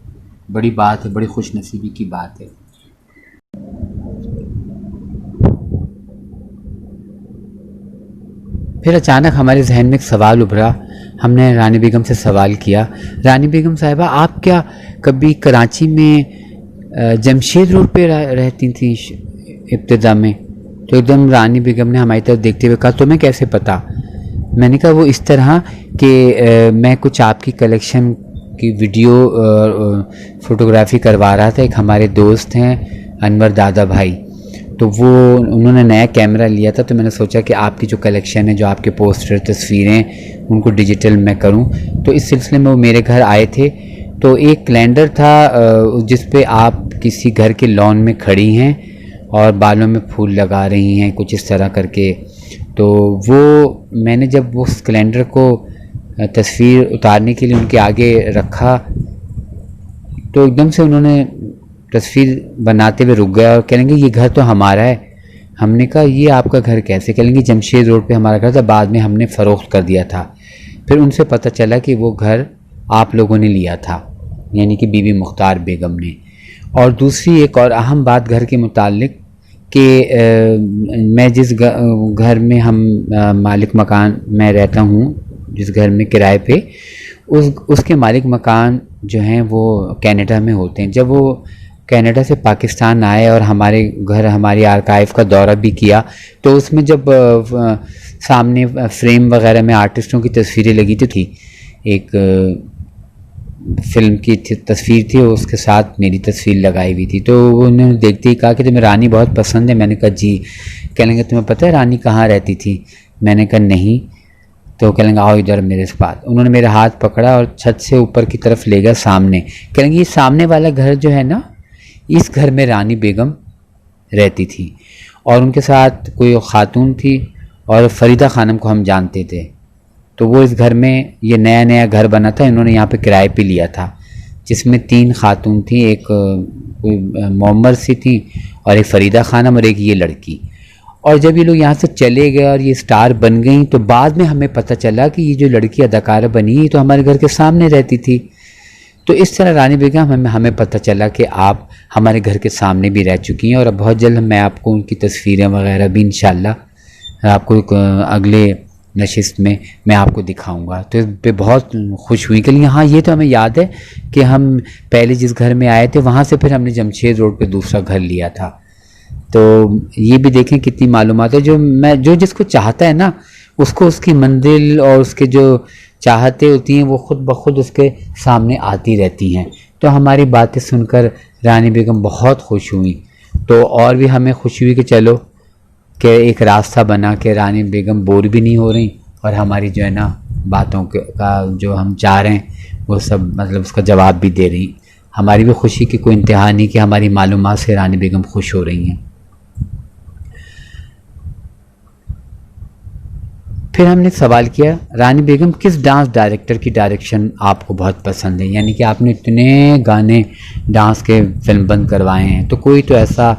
बड़ी बात है, बड़ी खुशनसीबी की बात है। फिर अचानक हमारे जहन में एक सवाल उभरा। हमने रानी बेगम से सवाल किया, रानी बेगम साहिबा, आप क्या कभी कराची में जमशेद रोड पे रहती थी इब्तिदा में? तो एकदम रानी बेगम ने हमारी तरफ देखते हुए कहा, तुम्हें कैसे पता? मैंने कहा वो इस तरह कि मैं कुछ आपकी कलेक्शन की वीडियो फ़ोटोग्राफ़ी करवा रहा था। एक हमारे दोस्त हैं अनवर दादा भाई, तो वो उन्होंने नया कैमरा लिया था, तो मैंने सोचा कि आपकी जो कलेक्शन है, जो आपके पोस्टर तस्वीरें, उनको डिजिटल मैं करूं। तो इस सिलसिले में वो मेरे घर आए थे। तो एक कैलेंडर था जिस पे आप किसी घर के लॉन में खड़ी हैं और बालों में फूल लगा रही हैं, कुछ इस तरह करके। तो वो मैंने जब उस कैलेंडर को तस्वीर उतारने के लिए उनके आगे रखा तो एकदम से उन्होंने तस्वीर बनाते हुए रुक गया और कहेंगे ये घर तो हमारा है। हमने कहा ये आपका घर कैसे? कहेंगे जमशेद रोड पे हमारा घर था, बाद में हमने फ़रोख्त कर दिया था। फिर उनसे पता चला कि वो घर आप लोगों ने लिया था, यानी कि बीबी मुख्तार बेगम ने। और दूसरी एक और अहम बात घर के मुताल्लिक कि मैं जिस घर में हम मालिक मकान में रहता हूँ, जिस घर में किराए पे, उसके मालिक मकान जो हैं वो कनाडा में होते हैं। जब वो कनाडा से पाकिस्तान आए और हमारे घर, हमारी आर्काइव का दौरा भी किया, तो उसमें जब सामने फ्रेम वगैरह में आर्टिस्टों की तस्वीरें लगी थी, एक फ़िल्म की तस्वीर थी, उसके साथ मेरी तस्वीर लगाई हुई थी। तो उन्होंने देखते ही कहा कि तुम्हें रानी बहुत पसंद है। मैंने कहा जी। कहेंगे तुम्हें पता है रानी कहाँ रहती थी? मैंने कहा नहीं। तो कहेंगे आओ इधर मेरे पास। उन्होंने मेरा हाथ पकड़ा और छत से ऊपर की तरफ ले गया सामने। कहेंगे ये सामने वाला घर जो है ना, इस घर में रानी बेगम रहती थी और उनके साथ कोई खातून थी और फरीदा खानम को हम जानते थे। तो वो इस घर में, ये नया नया घर बना था, इन्होंने यहाँ पे किराए पे लिया था, जिसमें 3 खातून थी, एक कोई मोहम्मद सी थी और एक फरीदा खानम और एक ये लड़की। और जब ये लोग यहाँ से चले गए और ये स्टार बन गई, तो बाद में हमें पता चला कि ये जो लड़की अदाकारा बनी तो हमारे घर के सामने रहती थी। तो इस तरह रानी बेगम हमें पता चला कि आप हमारे घर के सामने भी रह चुकी हैं, और अब बहुत जल्द मैं आपको उनकी तस्वीरें वगैरह भी इंशाल्लाह आपको अगले नशिस्त में मैं आपको दिखाऊंगा। तो इस पे बहुत खुश हुई। कि हाँ, ये तो हमें याद है कि हम पहले जिस घर में आए थे वहाँ से फिर हमने जमशेद रोड पे दूसरा घर लिया था। तो ये भी देखें कितनी मालूमात है। जो जिसको चाहता है ना, उसको उसकी मंजिल और उसके जो चाहते होती हैं वो खुद ब खुद उसके सामने आती रहती हैं। तो हमारी बातें सुनकर रानी बेगम बहुत खुश हुई। तो और भी हमें खुशी हुई कि चलो कि एक रास्ता बना के रानी बेगम बोर भी नहीं हो रही, और हमारी जो है ना बातों का जो हम चाह रहे हैं वो सब मतलब उसका जवाब भी दे रही। हमारी भी खुशी की कोई इंतहा नहीं कि हमारी मालूमात से रानी बेगम खुश हो रही हैं। फिर हमने सवाल किया, रानी बेगम किस डांस डायरेक्टर की डायरेक्शन आपको बहुत पसंद है? यानी कि आपने इतने गाने डांस के फिल्म बंद करवाए हैं, तो कोई तो ऐसा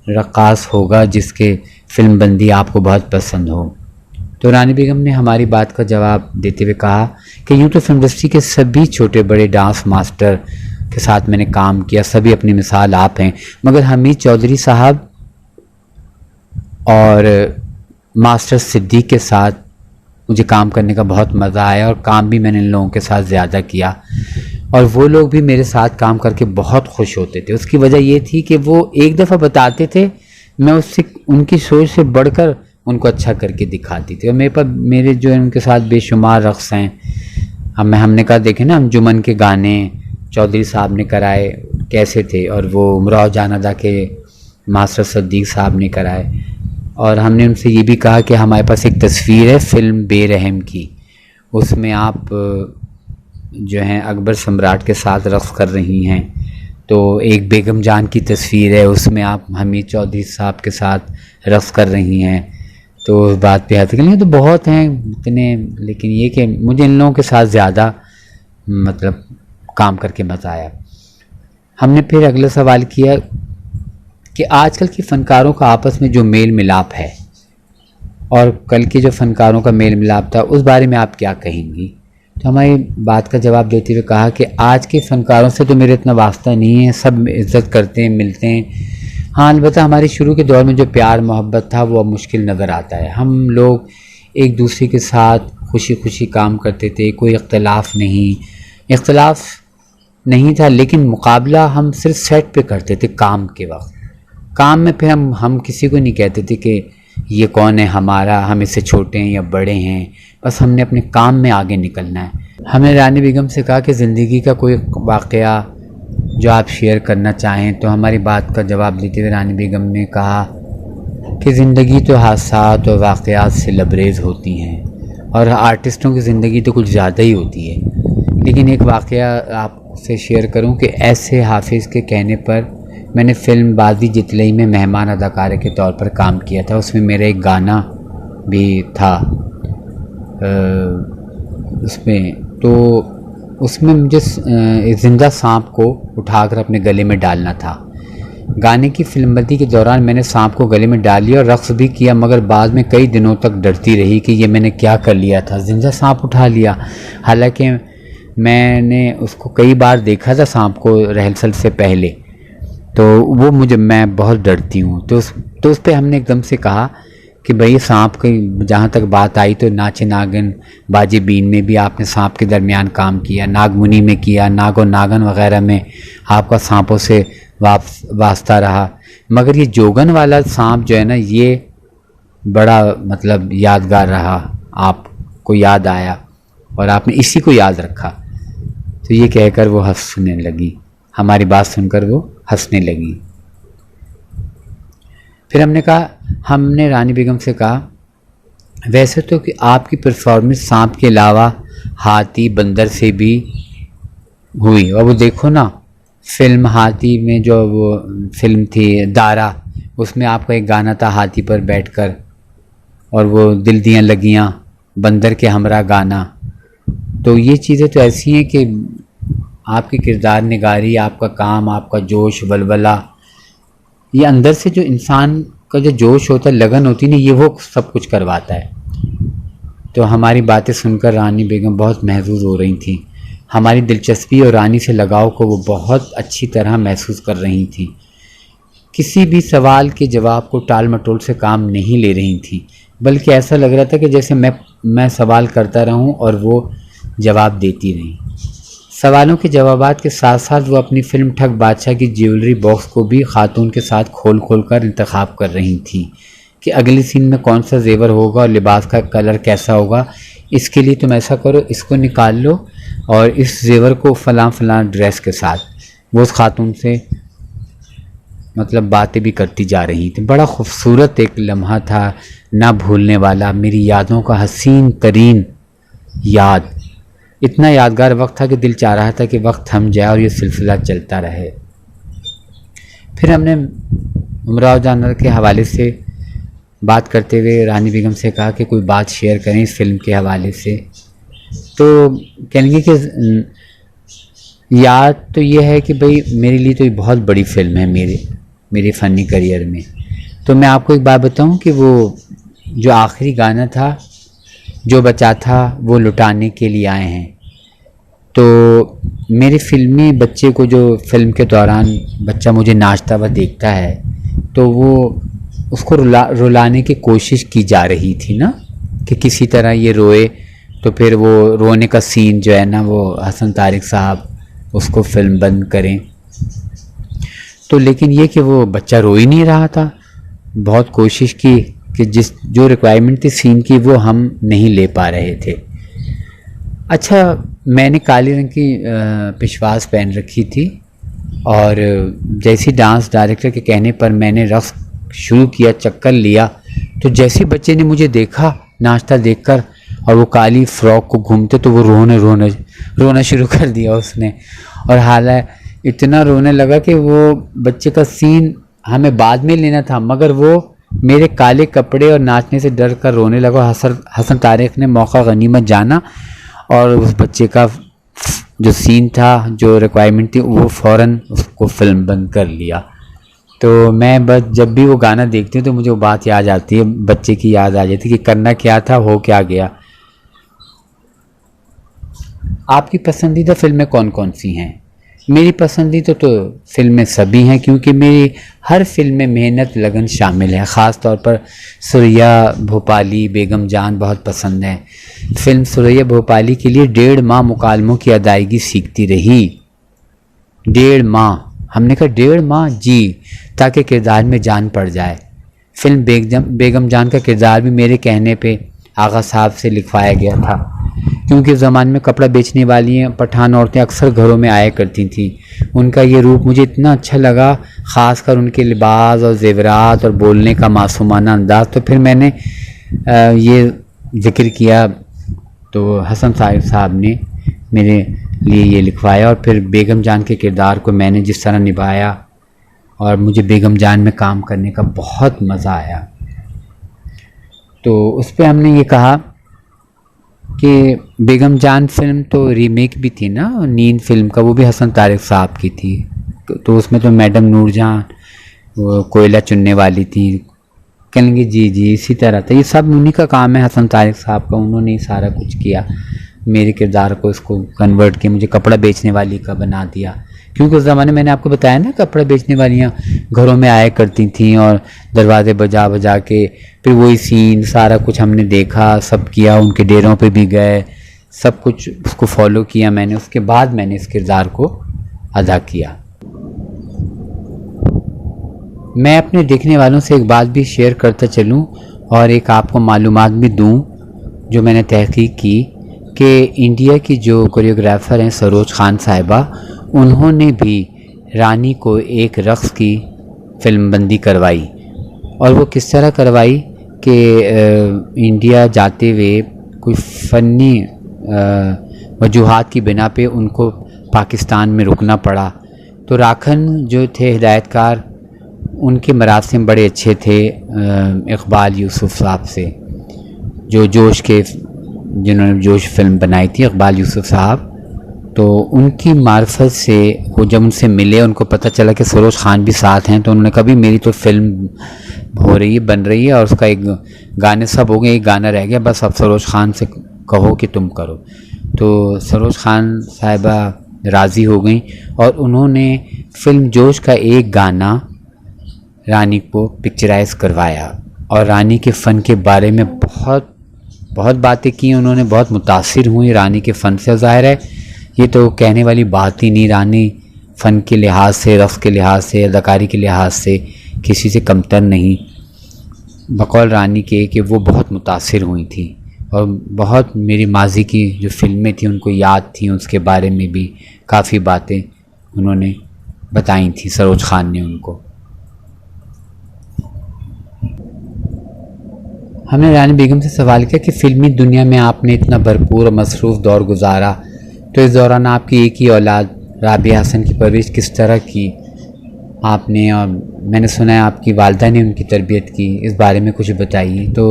रक्कास होगा जिसके फिल्म बंदी आपको बहुत पसंद हो। तो रानी बेगम ने हमारी बात का जवाब देते हुए कहा कि यूँ तो फिल्म इंडस्ट्री के सभी छोटे बड़े डांस मास्टर के साथ मैंने काम किया, सभी अपनी मिसाल आप हैं, मगर हमीद चौधरी साहब और मास्टर सिद्दीक के साथ मुझे काम करने का बहुत मज़ा आया, और काम भी मैंने इन लोगों के साथ ज़्यादा किया, और वो लोग भी मेरे साथ काम करके बहुत खुश होते थे। उसकी वजह ये थी कि वो एक दफ़ा बताते थे, मैं उससे उनकी सोच से बढ़कर उनको अच्छा करके दिखाती थी। और मेरे जो है उनके साथ बेशुमार रक़्स हैं। हमने कहा देखें ना, अंजुमन के गाने चौधरी साहब ने कराए कैसे थे, और वो उमराव जानादा के मास्टर सिद्दीक साहब ने कराए। और हमने उनसे ये भी कहा कि हमारे पास एक तस्वीर है फिल्म बेरहम की, उसमें आप जो हैं अकबर सम्राट के साथ रक़्स कर रही हैं। तो एक बेगम जान की तस्वीर है, उसमें आप हमीद चौधरी साहब के साथ रक़्स कर रही हैं। तो उस बात पे आते हैं तो बहुत हैं इतने, लेकिन ये कि मुझे इन लोगों के साथ ज़्यादा मतलब काम करके मज़ा आया। हमने फिर अगला सवाल किया कि आजकल के फ़नकारों का आपस में जो मेल मिलाप है और कल के जो फ़नकारों का मेल मिलाप था, उस बारे में आप क्या कहेंगी? तो हमारी बात का जवाब देते हुए कहा कि आज के फ़नकारों से तो मेरा इतना वास्ता नहीं है, सब इज़्ज़त करते हैं, मिलते हैं। हाँ, अलबत्ता हमारे शुरू के दौर में जो प्यार मोहब्बत था वो अब मुश्किल नज़र आता है। हम लोग एक दूसरे के साथ खुशी खुशी काम करते थे, कोई इख्तलाफ नहीं था, लेकिन मुकाबला हम सिर्फ सेट पे करते थे काम के वक्त। काम में फिर हम किसी को नहीं कहते थे कि ये कौन है हमारा, हम इससे छोटे हैं या बड़े हैं, बस हमने अपने काम में आगे निकलना है। हमने रानी बेगम से कहा कि ज़िंदगी का कोई वाक़या जो आप शेयर करना चाहें, तो हमारी बात का जवाब देते हुए रानी बेगम ने कहा कि ज़िंदगी तो हादसात और वाक़यात से लबरेज़ होती हैं, और आर्टिस्टों की ज़िंदगी तो कुछ ज़्यादा ही होती है। लेकिन एक वाक़या आपसे शेयर करूं कि ऐसे हाफिज़ के कहने पर मैंने फ़िल्म बाज़ी जितलई में मेहमान अदाकारे के तौर पर काम किया था। उसमें मेरा एक गाना भी था उसमें मुझे ज़िंदा सांप को उठाकर अपने गले में डालना था। गाने की फिल्मबंदी के दौरान मैंने सांप को गले में डाल लिया और रक़्स भी किया, मगर बाद में कई दिनों तक डरती रही कि ये मैंने क्या कर लिया था, ज़िंदा सांप उठा लिया। हालांकि मैंने उसको कई बार देखा था सांप को रिहर्सल से पहले, तो मैं बहुत डरती हूँ। तो उस पर हमने एकदम से कहा कि भाई सांप की जहाँ तक बात आई तो नाचे नागिन बाजे बीन में भी आपने सांप के दरमियान काम किया, नागमुनि में किया, नागो नागन वगैरह में आपका सांपों से वास्ता रहा, मगर ये जोगन वाला सांप जो है ना, ये बड़ा मतलब यादगार रहा, आपको याद आया और आपने इसी को याद रखा। तो ये कहकर वो हंसने लगी, हमारी बात सुनकर वो हंसने लगी। फिर हमने रानी बेगम से कहा, वैसे तो कि आपकी परफॉर्मेंस सांप के अलावा हाथी बंदर से भी हुई, और वो देखो ना फिल्म हाथी में जो वो फिल्म थी दारा, उसमें आपका एक गाना था हाथी पर बैठकर, और वो दिल दियाँ लगियाँ, बंदर के हमरा गाना। तो ये चीज़ें तो ऐसी हैं कि आपकी किरदार निगारी, आपका काम, आपका जोश वलवला, ये अंदर से जो इंसान का जो जोश होता है, लगन होती है ना, ये वो सब कुछ करवाता है। तो हमारी बातें सुनकर रानी बेगम बहुत महसूस हो रही थी। हमारी दिलचस्पी और रानी से लगाव को वो बहुत अच्छी तरह महसूस कर रही थी। किसी भी सवाल के जवाब को टाल मटोल से काम नहीं ले रही थी, बल्कि ऐसा लग रहा था कि जैसे मैं सवाल करता रहूं और वो जवाब देती रहीं। सवालों के जवाबात के साथ साथ वो अपनी फिल्म ठग बादशाह की ज्वेलरी बॉक्स को भी खातून के साथ खोल खोल कर इंतखाब कर रही थी कि अगली सीन में कौन सा जेवर होगा और लिबास का कलर कैसा होगा। इसके लिए तुम ऐसा करो, इसको निकाल लो और इस जेवर को फ़लाँ फ़लाँ ड्रेस के साथ। वो उस खातून से मतलब बातें भी करती जा रही थी। बड़ा खूबसूरत एक लम्हा था, ना भूलने वाला, मेरी यादों का हसीन तरीन याद। इतना यादगार वक्त था कि दिल चाह रहा था कि वक्त थम जाए और ये सिलसिला चलता रहे। फिर हमने उमराव जानवर के हवाले से बात करते हुए रानी बेगम से कहा कि कोई बात शेयर करें इस फिल्म के हवाले से। तो कहने कि याद तो ये है कि भाई मेरे लिए तो ये बहुत बड़ी फिल्म है मेरे फ़नी करियर में। तो मैं आपको एक बात बताऊं कि वो जो आखिरी गाना था, जो बचा था वो लुटाने के लिए आए हैं। तो मेरे फिल्मी बच्चे को, जो फिल्म के दौरान बच्चा मुझे नाचता हुआ देखता है, तो वो उसको रुलाने की कोशिश की जा रही थी ना, कि किसी तरह ये रोए। तो फिर वो रोने का सीन जो है ना, वो हसन तारिक साहब उसको फिल्म बंद करें। तो लेकिन ये कि वो बच्चा रो ही नहीं रहा था। बहुत कोशिश की कि जो रिक्वायरमेंट थी सीन की वो हम नहीं ले पा रहे थे। अच्छा, मैंने काले रंग की पिशवास पहन रखी थी और जैसे डांस डायरेक्टर के कहने पर मैंने रक्स शुरू किया, चक्कर लिया, तो जैसे बच्चे ने मुझे देखा नाचता देखकर और वो काली फ्रॉक को घूमते, तो वो रोना शुरू कर दिया उसने। और हालांकि इतना रोने लगा कि वो बच्चे का सीन हमें बाद में लेना था, मगर वो मेरे काले कपड़े और नाचने से डर कर रोने लगा। हसन तारिक ने मौका गनीमत जाना और उस बच्चे का जो सीन था, जो रिक्वायरमेंट थी, वो फ़ौरन उसको फिल्म बंद कर लिया। तो मैं बस जब भी वो गाना देखती हूँ तो मुझे वो बात याद आती है, बच्चे की याद आ जाती है कि करना क्या था, हो क्या गया। आपकी पसंदीदा फिल्में कौन कौन सी हैं? मेरी पसंदीदा तो फिल्में सभी हैं, क्योंकि मेरी हर फिल्म में मेहनत लगन शामिल है। ख़ास तौर पर सुरैया भोपाली, बेगम जान बहुत पसंद है। फिल्म सुरैया भोपाली के लिए 1.5 माह मुकालमों की अदायगी सीखती रही। 1.5 माह, हमने कहा 1.5 माह जी, ताकि किरदार में जान पड़ जाए। फिल्म बेगम जान का किरदार भी मेरे कहने पे आगा साहब से लिखवाया गया था, क्योंकि उस ज़माने में कपड़ा बेचने वाली पठान औरतें अक्सर घरों में आया करती थीं। उनका ये रूप मुझे इतना अच्छा लगा, ख़ासकर उनके लिबास और ज़ेवरात और बोलने का मासूमाना अंदाज़। तो फिर मैंने ये ज़िक्र किया, तो हसन तारिक साहब ने मेरे लिए ये लिखवाया। और फिर बेगम जान के किरदार को मैंने जिस तरह निभाया, और मुझे बेगम जान में काम करने का बहुत मज़ा आया। तो उस पर हमने ये कहा कि बेगम जान फिल्म तो रीमेक भी थी ना, नींद फिल्म का, वो भी हसन तारिक साहब की थी। तो उसमें तो मैडम नूरजहां वो कोयला चुनने वाली थी। कहेंगे जी जी, इसी तरह था। ये सब उन्हीं का काम है, हसन तारिक साहब का। उन्होंने ही सारा कुछ किया, मेरे किरदार को इसको कन्वर्ट किया, मुझे कपड़ा बेचने वाली का बना दिया। क्योंकि उस ज़माने मैंने आपको बताया ना, कपड़ा बेचने वालियाँ घरों में आया करती थीं और दरवाजे बजा बजा के। फिर वही सीन सारा कुछ हमने देखा, सब किया, उनके डेरों पे भी गए, सब कुछ उसको फॉलो किया मैंने। उसके बाद मैंने इस किरदार को अदा किया। मैं अपने देखने वालों से एक बात भी शेयर करता चलूं और एक आपको मालूमात भी दूं जो मैंने तहकीक की, कि इंडिया की जो कोरियोग्राफ़र हैं सरोज खान साहिबा, उन्होंने भी रानी को एक रक़्स की फिल्मबंदी करवाई। और वो किस तरह करवाई कि इंडिया जाते हुए कोई फ़नी वजूहात की बिना पे उनको पाकिस्तान में रुकना पड़ा। तो राखन जो थे हिदायतकार, उनके मरासिम बड़े अच्छे थे इकबाल यूसुफ साहब से। जो जोश के, जिन्होंने जोश फिल्म बनाई थी, इकबाल यूसुफ साहब, तो उनकी मार्फत से वो जब उनसे मिले, उनको पता चला कि सरोज खान भी साथ हैं, तो उन्होंने कभी मेरी तो फिल्म हो रही है, बन रही है, और उसका एक गाने सब हो गए, एक गाना रह गया, बस अब सरोज खान से कहो कि तुम करो। तो सरोज खान साहिबा राज़ी हो गई और उन्होंने फिल्म जोश का एक गाना रानी को पिक्चराइज करवाया और रानी के फ़न के बारे में बहुत बहुत बातें की उन्होंने, बहुत मुतासिर हुई रानी के फ़न से। ज़ाहिर है ये तो कहने वाली बात ही नहीं, रानी फ़न के लिहाज से, रक़्स के लिहाज से, अदाकारी के लिहाज से किसी से कमतर नहीं, बकौल रानी के कि वो बहुत मुतासिर हुई थी और बहुत मेरी माजी की जो फ़िल्में थी उनको याद थी, उसके बारे में भी काफ़ी बातें उन्होंने बताई थी, सरोज खान ने उनको। हमने रानी बेगम से सवाल किया कि फ़िल्मी दुनिया में आपने इतना भरपूर और मसरूफ़ दौर गुजारा, तो इस दौरान आपकी एक ही औलाद राबिया हसन की परवरिश किस तरह की आपने, और मैंने सुना है आपकी वालदा ने उनकी तरबियत की, इस बारे में कुछ बताइए। तो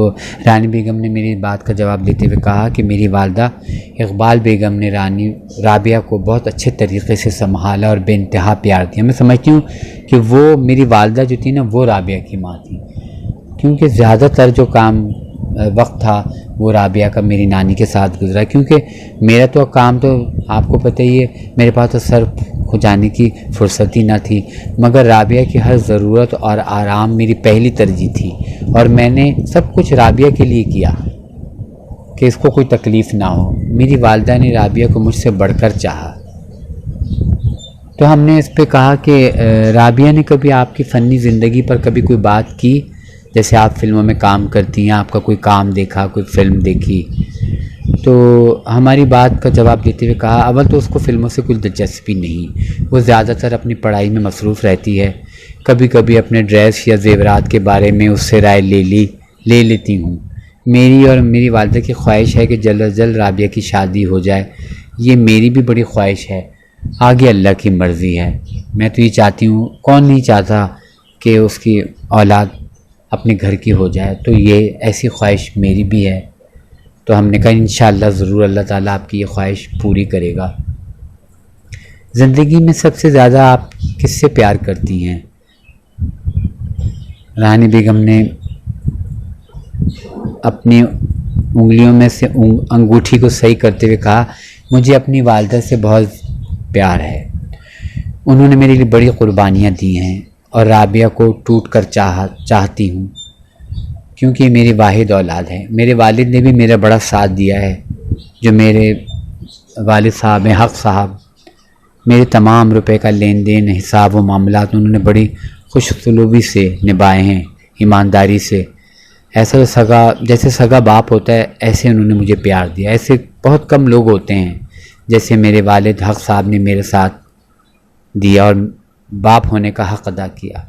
रानी बेगम ने मेरी बात का जवाब देते हुए कहा कि मेरी वालदा इकबाल बेगम ने रानी राबिया को बहुत अच्छे तरीके से संभाला और बेइंतहा प्यार दिया। मैं समझती हूँ कि वो मेरी वालदा जो थी ना, वो राबिया की माँ थी, क्योंकि ज़्यादातर जो काम वक्त था वो राबिया का मेरी नानी के साथ गुजरा, क्योंकि मेरा तो काम तो आपको पता ही है, मेरे पास तो सर खुजाने की फुर्सत ही ना थी, मगर राबिया की हर ज़रूरत और आराम मेरी पहली तरजीह थी और मैंने सब कुछ राबिया के लिए किया कि इसको कोई तकलीफ़ ना हो। मेरी वालदा ने राबिया को मुझसे बढ़कर चाहा। तो हमने इस पे कहा कि राबिया ने कभी आपकी फ़नी ज़िंदगी पर कभी कोई बात की, जैसे आप फिल्मों में काम करती हैं, आपका कोई काम देखा, कोई फ़िल्म देखी? तो हमारी बात का जवाब देते हुए कहा, अव्वल तो उसको फ़िल्मों से कोई दिलचस्पी नहीं, वो ज़्यादातर अपनी पढ़ाई में मसरूफ़ रहती है। कभी कभी अपने ड्रेस या ज़ेवरात के बारे में उससे राय ले लेती हूँ। मेरी और मेरी वालिदा की ख्वाहिश है कि जल्द अज जल्द राबिया की शादी हो जाए, ये मेरी भी बड़ी ख्वाहिश है, आगे अल्लाह की मर्ज़ी है। मैं तो ये चाहती हूँ, कौन नहीं चाहता कि उसकी औलाद अपने घर की हो जाए, तो ये ऐसी ख्वाहिश मेरी भी है। तो हमने कहा इंशाअल्लाह ज़रूर अल्लाह ताला आपकी ये ख्वाहिश पूरी करेगा। ज़िंदगी में सबसे ज़्यादा आप किससे प्यार करती हैं? रानी बेगम ने अपनी उंगलियों में से अंगूठी को सही करते हुए कहा, मुझे अपनी वालिदा से बहुत प्यार है, उन्होंने मेरे लिए बड़ी क़ुरबानियाँ दी हैं और राबिया को टूट कर चाहती हूँ, क्योंकि मेरी वाहिद औलाद है। मेरे वालिद ने भी मेरा बड़ा साथ दिया है, जो मेरे वालिद साहब हैं, हक़ साहब, मेरे तमाम रुपए का लेन देन, हिसाब व मामलात उन्होंने बड़ी खुशसलूबी से निभाए हैं, ईमानदारी से। ऐसा तो जैसे सगा बाप होता है, ऐसे उन्होंने मुझे प्यार दिया। ऐसे बहुत कम लोग होते हैं जैसे मेरे वालिद हक़ साहब ने मेरे साथ दिया और बाप होने का हक़ अदा किया।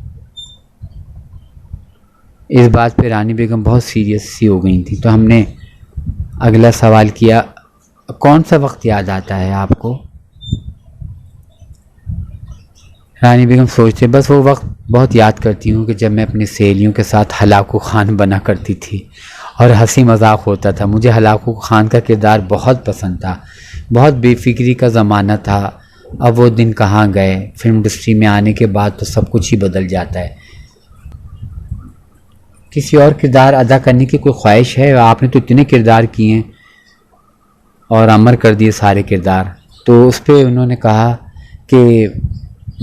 इस बात पे रानी बेगम बहुत सीरियस सी हो गई थी। तो हमने अगला सवाल किया, कौन सा वक्त याद आता है आपको? रानी बेगम सोचते, बस वो वक्त बहुत याद करती हूँ कि जब मैं अपनी सहेलियों के साथ हलाकू खान बना करती थी और हंसी मजाक होता था। मुझे हलाकू खान का किरदार बहुत पसंद था, बहुत बेफिक्री का ज़माना था। अब वो दिन कहाँ गए? फिल्म इंडस्ट्री में आने के बाद तो सब कुछ ही बदल जाता है। किसी और किरदार अदा करने की कोई ख्वाहिश है? आपने तो इतने किरदार किए हैं और अमर कर दिए सारे किरदार। तो उस पर उन्होंने कहा कि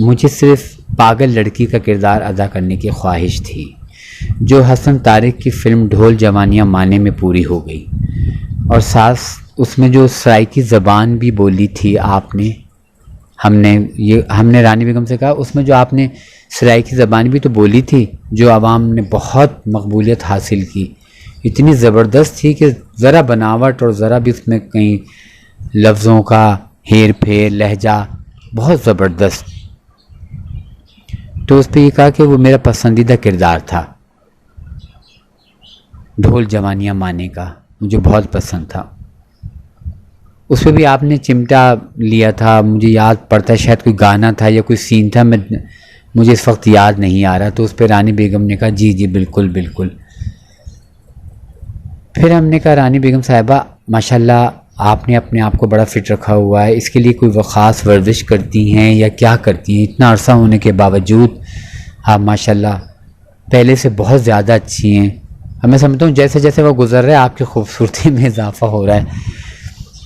मुझे सिर्फ पागल लड़की का किरदार अदा करने की ख्वाहिश थी, जो हसन तारिक की फ़िल्म ढोल जवानियाँ माने में पूरी हो गई, और साथ उसमें जो सराइकी ज़बान भी बोली थी आपने, हमने रानी बेगम से कहा, उसमें जो आपने सराइकी ज़बान भी तो बोली थी, जो आवाम ने बहुत मकबूलियत हासिल की, इतनी ज़बरदस्त थी कि ज़रा बनावट और ज़रा भी उसमें कहीं लफ्ज़ों का हेर फेर, लहजा बहुत ज़बरदस्त। तो उस पर यह कहा कि वो मेरा पसंदीदा किरदार था, ढोल जवानियाँ माने का मुझे बहुत पसंद था। उस पर भी आपने चिमटा लिया था, मुझे याद पड़ता है, शायद कोई गाना था या कोई सीन था, मुझे इस वक्त याद नहीं आ रहा। तो उस पर रानी बेगम ने कहा, जी जी बिल्कुल बिल्कुल। फिर हमने कहा रानी बेगम साहिबा माशाल्लाह आपने अपने आप को बड़ा फिट रखा हुआ है, इसके लिए कोई वो ख़ास वर्जिश करती हैं या क्या करती हैं? इतना अरसा होने के बावजूद आप माशाल्लाह पहले से बहुत ज़्यादा अच्छी हैं। अब मैं समझता हूँ जैसे जैसे वो गुज़र रहा है आपकी खूबसूरती में इजाफ़ा हो रहा है।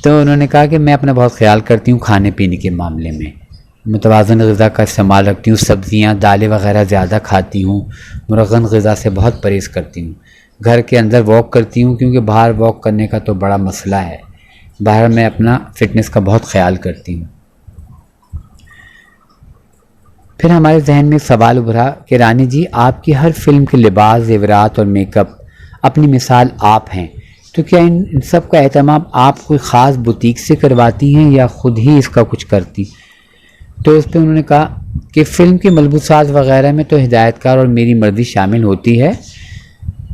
तो उन्होंने कहा कि मैं अपना बहुत ख्याल करती हूँ खाने पीने के मामले में, मुतवाज़न ग़िज़ा का इस्तेमाल रखती हूँ, सब्ज़ियाँ दालें वग़ैरह ज़्यादा खाती हूँ, मुरग़न ग़िज़ा से बहुत परहेज़ करती हूँ। घर के अंदर वॉक करती हूँ क्योंकि बाहर वॉक करने का तो बड़ा मसला है, बाहर मैं अपना फ़िटनेस का बहुत ख्याल करती हूँ। फिर हमारे जहन में एक सवाल उभरा कि रानी जी आपकी हर फिल्म के लिबास, ज़ेवरात और मेकअप अपनी मिसाल आप हैं, तो क्या इन सब का एहतमाम आप कोई ख़ास बुटीक से करवाती हैं या ख़ुद ही इसका कुछ करती? तो उस पर उन्होंने कहा कि फ़िल्म के मलबूसात वग़ैरह में तो हिदायतकार और मेरी मर्ज़ी शामिल होती है।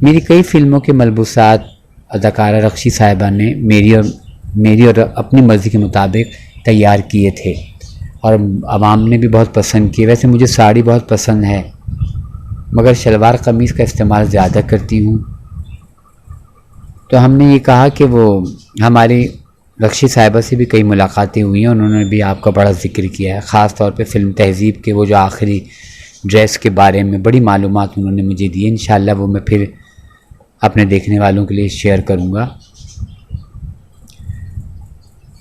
मेरी कई फ़िल्मों के मलबूसात अदाकारा रक्षी साहिबा ने मेरी और अपनी मर्ज़ी के मुताबिक तैयार किए थे और आवाम ने भी बहुत पसंद किए। वैसे मुझे साड़ी बहुत पसंद है मगर शलवार कमीज़ का इस्तेमाल ज़्यादा करती हूँ। तो हमने ये कहा कि वो हमारी रक्षी साहिबा से भी कई मुलाकातें हुई हैं, उन्होंने भी आपका बड़ा ज़िक्र किया है, ख़ास तौर पे फ़िल्म तहज़ीब के वो जो आखिरी ड्रेस के बारे में बड़ी मालूमात उन्होंने मुझे दी है। इंशाअल्लाह वो मैं फिर अपने देखने वालों के लिए शेयर करूँगा।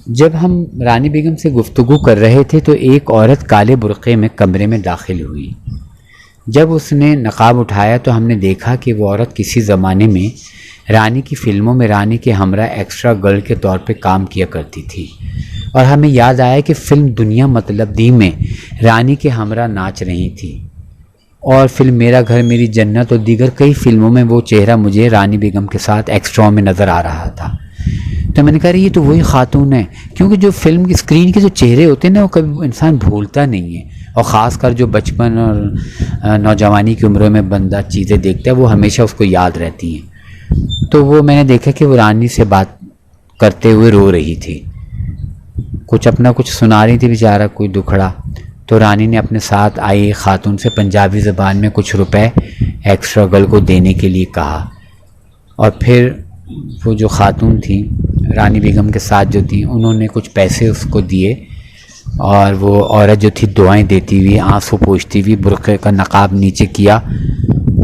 जब हम रानी बेगम से गुफ्तगू कर रहे थे तो एक औरत काले बुर्क़े में कमरे में दाखिल हुई। जब उसने नकाब उठाया तो हमने देखा कि वो औरत किसी ज़माने में रानी की फ़िल्मों में रानी के हमरा एक्स्ट्रा गर्ल के तौर पे काम किया करती थी और हमें याद आया कि फ़िल्म दुनिया मतलब दी में रानी के हमरा नाच रही थी और फिल्म मेरा घर मेरी जन्नत और दीगर कई फ़िल्मों में वो चेहरा मुझे रानी बेगम के साथ एक्स्ट्रा में नज़र आ रहा था। तो मैंने कहा ये तो वही खातून है, क्योंकि जो फिल्म की स्क्रीन के जो चेहरे होते हैं ना वो कभी इंसान भूलता नहीं है, और ख़ासकर जो बचपन और नौजवानी की उम्र में बंदा चीज़ें देखता है वो हमेशा उसको याद रहती हैं। तो वो मैंने देखा कि वो रानी से बात करते हुए रो रही थी, कुछ अपना कुछ सुना रही थी बेचारा, कोई दुखड़ा। तो रानी ने अपने साथ आई खातून से पंजाबी ज़बान में कुछ रुपए एक्स्ट्रा गर्ल को देने के लिए कहा और फिर वो जो खातून थी रानी बेगम के साथ जो थी उन्होंने कुछ पैसे उसको दिए और वो औरत जो थी दुआएं देती हुई आंसू पोंछती हुई बुर्क़े का नकाब नीचे किया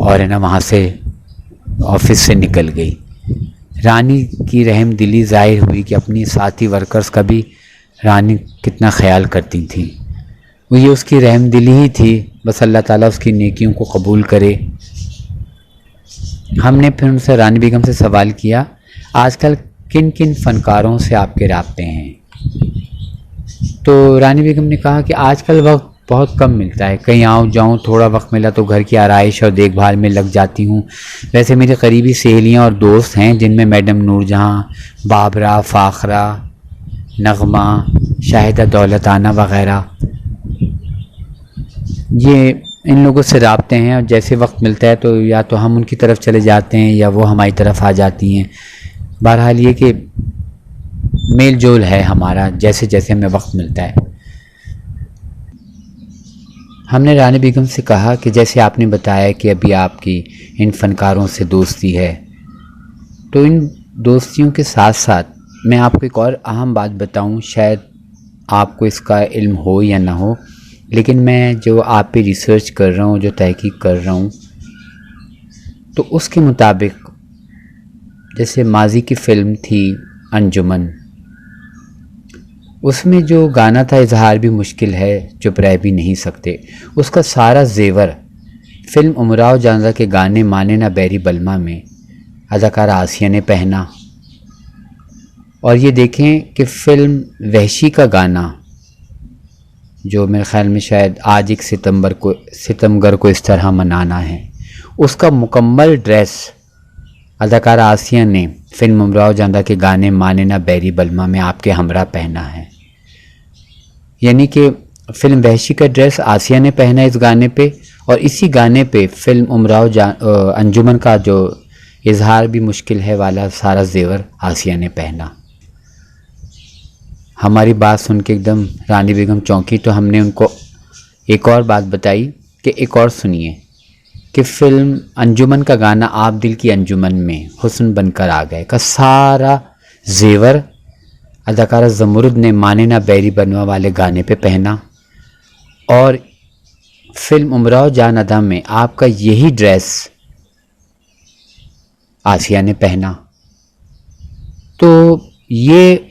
और है ना वहाँ से ऑफिस से निकल गई। रानी की रहम दिली ज़ाहिर हुई कि अपनी साथी वर्कर्स का भी रानी कितना ख्याल करती थी। वो ये उसकी रहम दिली ही थी, बस अल्लाह ताला उसकी नेकियों को कबूल करे। हमने फिर उनसे रानी बेगम से सवाल किया आजकल किन किन फ़नकारों से आपके राब्ते हैं? तो रानी बेगम ने कहा कि आजकल वक्त बहुत कम मिलता है, कहीं आऊँ जाऊँ, थोड़ा वक्त मिला तो घर की आराइश और देखभाल में लग जाती हूँ। वैसे मेरी करीबी सहेलियाँ और दोस्त हैं जिनमें मैडम नूरजहाँ, बाबरा, फ़ाखरा, नगमा, शाहिदा दौलताना वग़ैरह, ये इन लोगों से राब्ते हैं और जैसे वक्त मिलता है तो या तो हम उनकी तरफ चले जाते हैं या वो हमारी तरफ आ जाती हैं। बहरहाल ये कि मेल जोल है हमारा जैसे जैसे हमें वक्त मिलता है। हमने रानी बेगम से कहा कि जैसे आपने बताया कि अभी आपकी इन फ़नकारों से दोस्ती है, तो इन दोस्तियों के साथ साथ मैं आपको एक और अहम बात बताऊं, शायद आपको इसका इल्म हो या ना हो, लेकिन मैं जो आप पे रिसर्च कर रहा हूँ, जो तहकीक कर रहा हूँ, तो उसके मुताबिक जैसे माजी की फ़िल्म थी अंजुमन, उसमें जो गाना था इजहार भी मुश्किल है चुप रह भी नहीं सकते, उसका सारा जेवर फ़िल्म उमराव जानदा के गाने माने ना बैरी बलमा में अदाकारा आसिया ने पहना। और ये देखें कि फ़िल्म वहशी का गाना जो मेरे ख़्याल में शायद आज एक सितमगर को इस तरह मनाना है, उसका मुकम्मल ड्रेस अदाकारा आसिया ने फ़िल्म उमराव जानदा के गाने माने ना बैरी बलमा में आपके हमरा पहना है। यानी कि फ़िल्म वहशी का ड्रेस आसिया ने पहना इस गाने पे, और इसी गाने पे फ़िल्म उमराव अंजुमन का जो इजहार भी मुश्किल है वाला सारा जेवर आसिया ने पहना। हमारी बात सुन के एकदम रानी बेगम चौंकी, तो हमने उनको एक और बात बताई कि एक और सुनिए। कि फ़िल्म अंजुमन का गाना आप दिल की अंजुमन में हुस्न बनकर आ गए का सारा जेवर अदाकारा ज़मुरुद ने माने ना बैरी बनवा वाले गाने पे पहना, और फिल्म उमराव जान अदा में आपका यही ड्रेस आसिया ने पहना। तो ये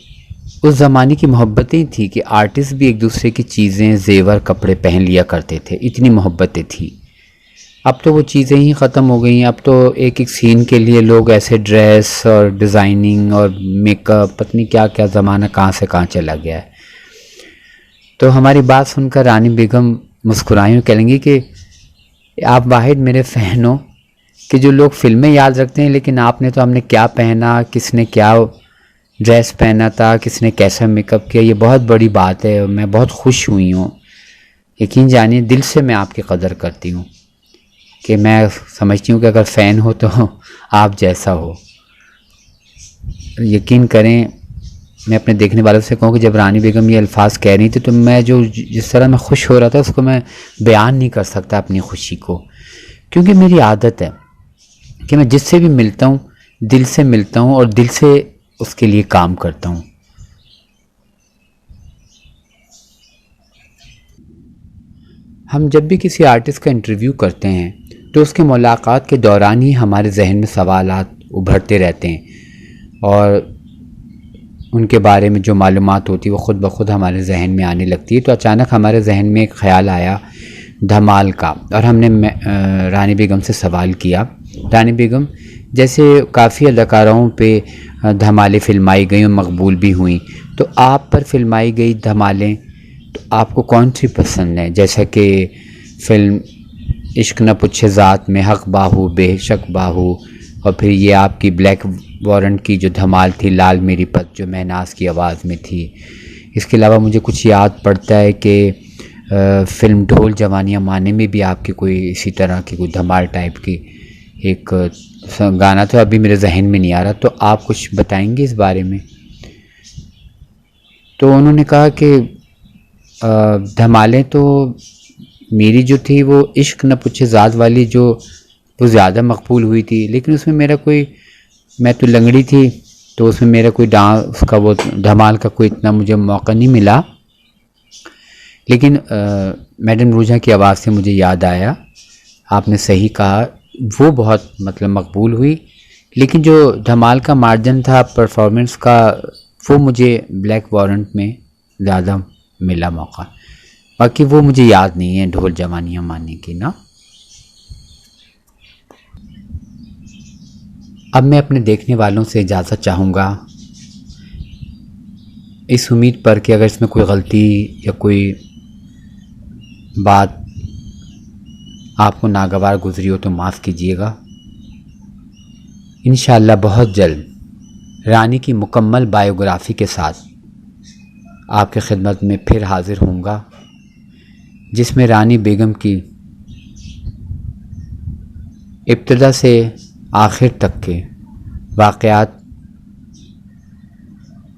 उस ज़माने की मोहब्बतें थी कि आर्टिस्ट भी एक दूसरे की चीज़ें, जेवर, कपड़े पहन लिया करते थे, इतनी मोहब्बतें थी। अब तो वो चीज़ें ही ख़त्म हो गई हैं। अब तो एक एक सीन के लिए लोग ऐसे ड्रेस और डिज़ाइनिंग और मेकअप, पता नहीं क्या क्या ज़माना कहाँ से कहाँ चला गया है। तो हमारी बात सुनकर रानी बेगम मुस्कुराई और कहेंगी कि आप वाहिद मेरे फ़ैन हो कि जो लोग फ़िल्में याद रखते हैं, लेकिन आपने तो हमने क्या पहना, किसने क्या ड्रेस पहना था, किसने कैसा मेकअप किया, ये बहुत बड़ी बात है और मैं बहुत खुश हुई हूँ। यकीन जानिए दिल से मैं आपकी कदर करती हूँ कि मैं समझती हूँ कि अगर फ़ैन हो तो आप जैसा हो। यकीन करें, मैं अपने देखने वालों से कहूँ कि जब रानी बेगम ये अल्फाज कह रही थी तो मैं जिस तरह मैं खुश हो रहा था उसको मैं बयान नहीं कर सकता अपनी खुशी को, क्योंकि मेरी आदत है कि मैं जिससे भी मिलता हूँ दिल से मिलता हूँ और दिल से उसके लिए काम करता हूँ। हम जब भी किसी आर्टिस्ट का इंटरव्यू करते हैं तो उसके मुलाकात के दौरान ही हमारे जहन में सवालात उभरते रहते हैं और उनके बारे में जो मालूमात होती है वो ख़ुद ब खुद हमारे जहन में आने लगती है। तो अचानक हमारे जहन में एक ख़्याल आया धमाल का, और हमने रानी बेगम से सवाल किया, रानी बेगम जैसे काफ़ी अदाकाराओं पे धमालें फिल्माई गई और मकबूल भी हुई, तो आप पर फिल्माई गई धमालें तो आपको कौन सी पसंद है? जैसा कि फ़िल्म इश्क न पूछे ज़ात में हक़ बाहू बेशक बाहू, और फिर ये आपकी ब्लैक वारंट की जो धमाल थी लाल मेरी पत जो महनाज की आवाज़ में थी। इसके अलावा मुझे कुछ याद पड़ता है कि फ़िल्म ढोल जवानियाँ माने में भी आपकी कोई इसी तरह की कोई धमाल टाइप की एक गाना तो अभी मेरे जहन में नहीं आ रहा, तो आप कुछ बताएंगे इस बारे में? तो उन्होंने कहा कि धमालें तो मेरी जो थी वो इश्क न पूछे ज़ात वाली जो वो ज़्यादा मकबूल हुई थी, लेकिन उसमें मेरा कोई, मैं तो लंगड़ी थी तो उसमें मेरा कोई डांस का वो धमाल का कोई इतना मुझे मौका नहीं मिला। लेकिन मैडम रूजा की आवाज़ से मुझे याद आया, आपने सही कहा, वो बहुत मतलब मकबूल हुई, लेकिन जो धमाल का मार्जिन था परफॉर्मेंस का वो मुझे ब्लैक वारंट में ज़्यादा मिला मौका। बाकी वो मुझे याद नहीं है ढोल जवानियाँ मानने की ना। अब मैं अपने देखने वालों से इजाज़त चाहूँगा, इस उम्मीद पर कि अगर इसमें कोई गलती या कोई बात आपको नागवार गुजरी हो तो माफ़ कीजिएगा। इंशाअल्लाह बहुत जल्द रानी की मुकम्मल बायोग्राफ़ी के साथ आपके खिदमत में फिर हाज़िर होऊंगा, जिसमें रानी बेगम की इब्तिदा से आखिर तक के वाक़यात,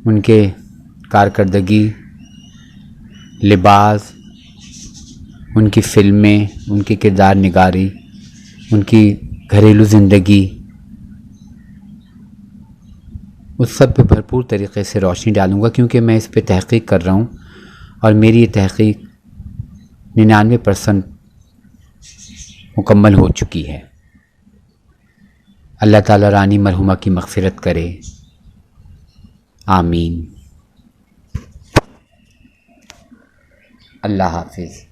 उनके कारकर्दगी, लिबास, उनकी फ़िल्में, उनकी किरदार निगारी, उनकी घरेलू ज़िंदगी, उस सब पे भरपूर तरीक़े से रोशनी डालूँगा, क्योंकि मैं इस पे तहक़ीक़ कर रहा हूँ और मेरी ये तहक़ीक़ 99% मुकम्मल हो चुकी है। अल्लाह ताला रानी मरहुमा की मग़फ़िरत करे, आमीन। अल्लाह हाफ़िज़।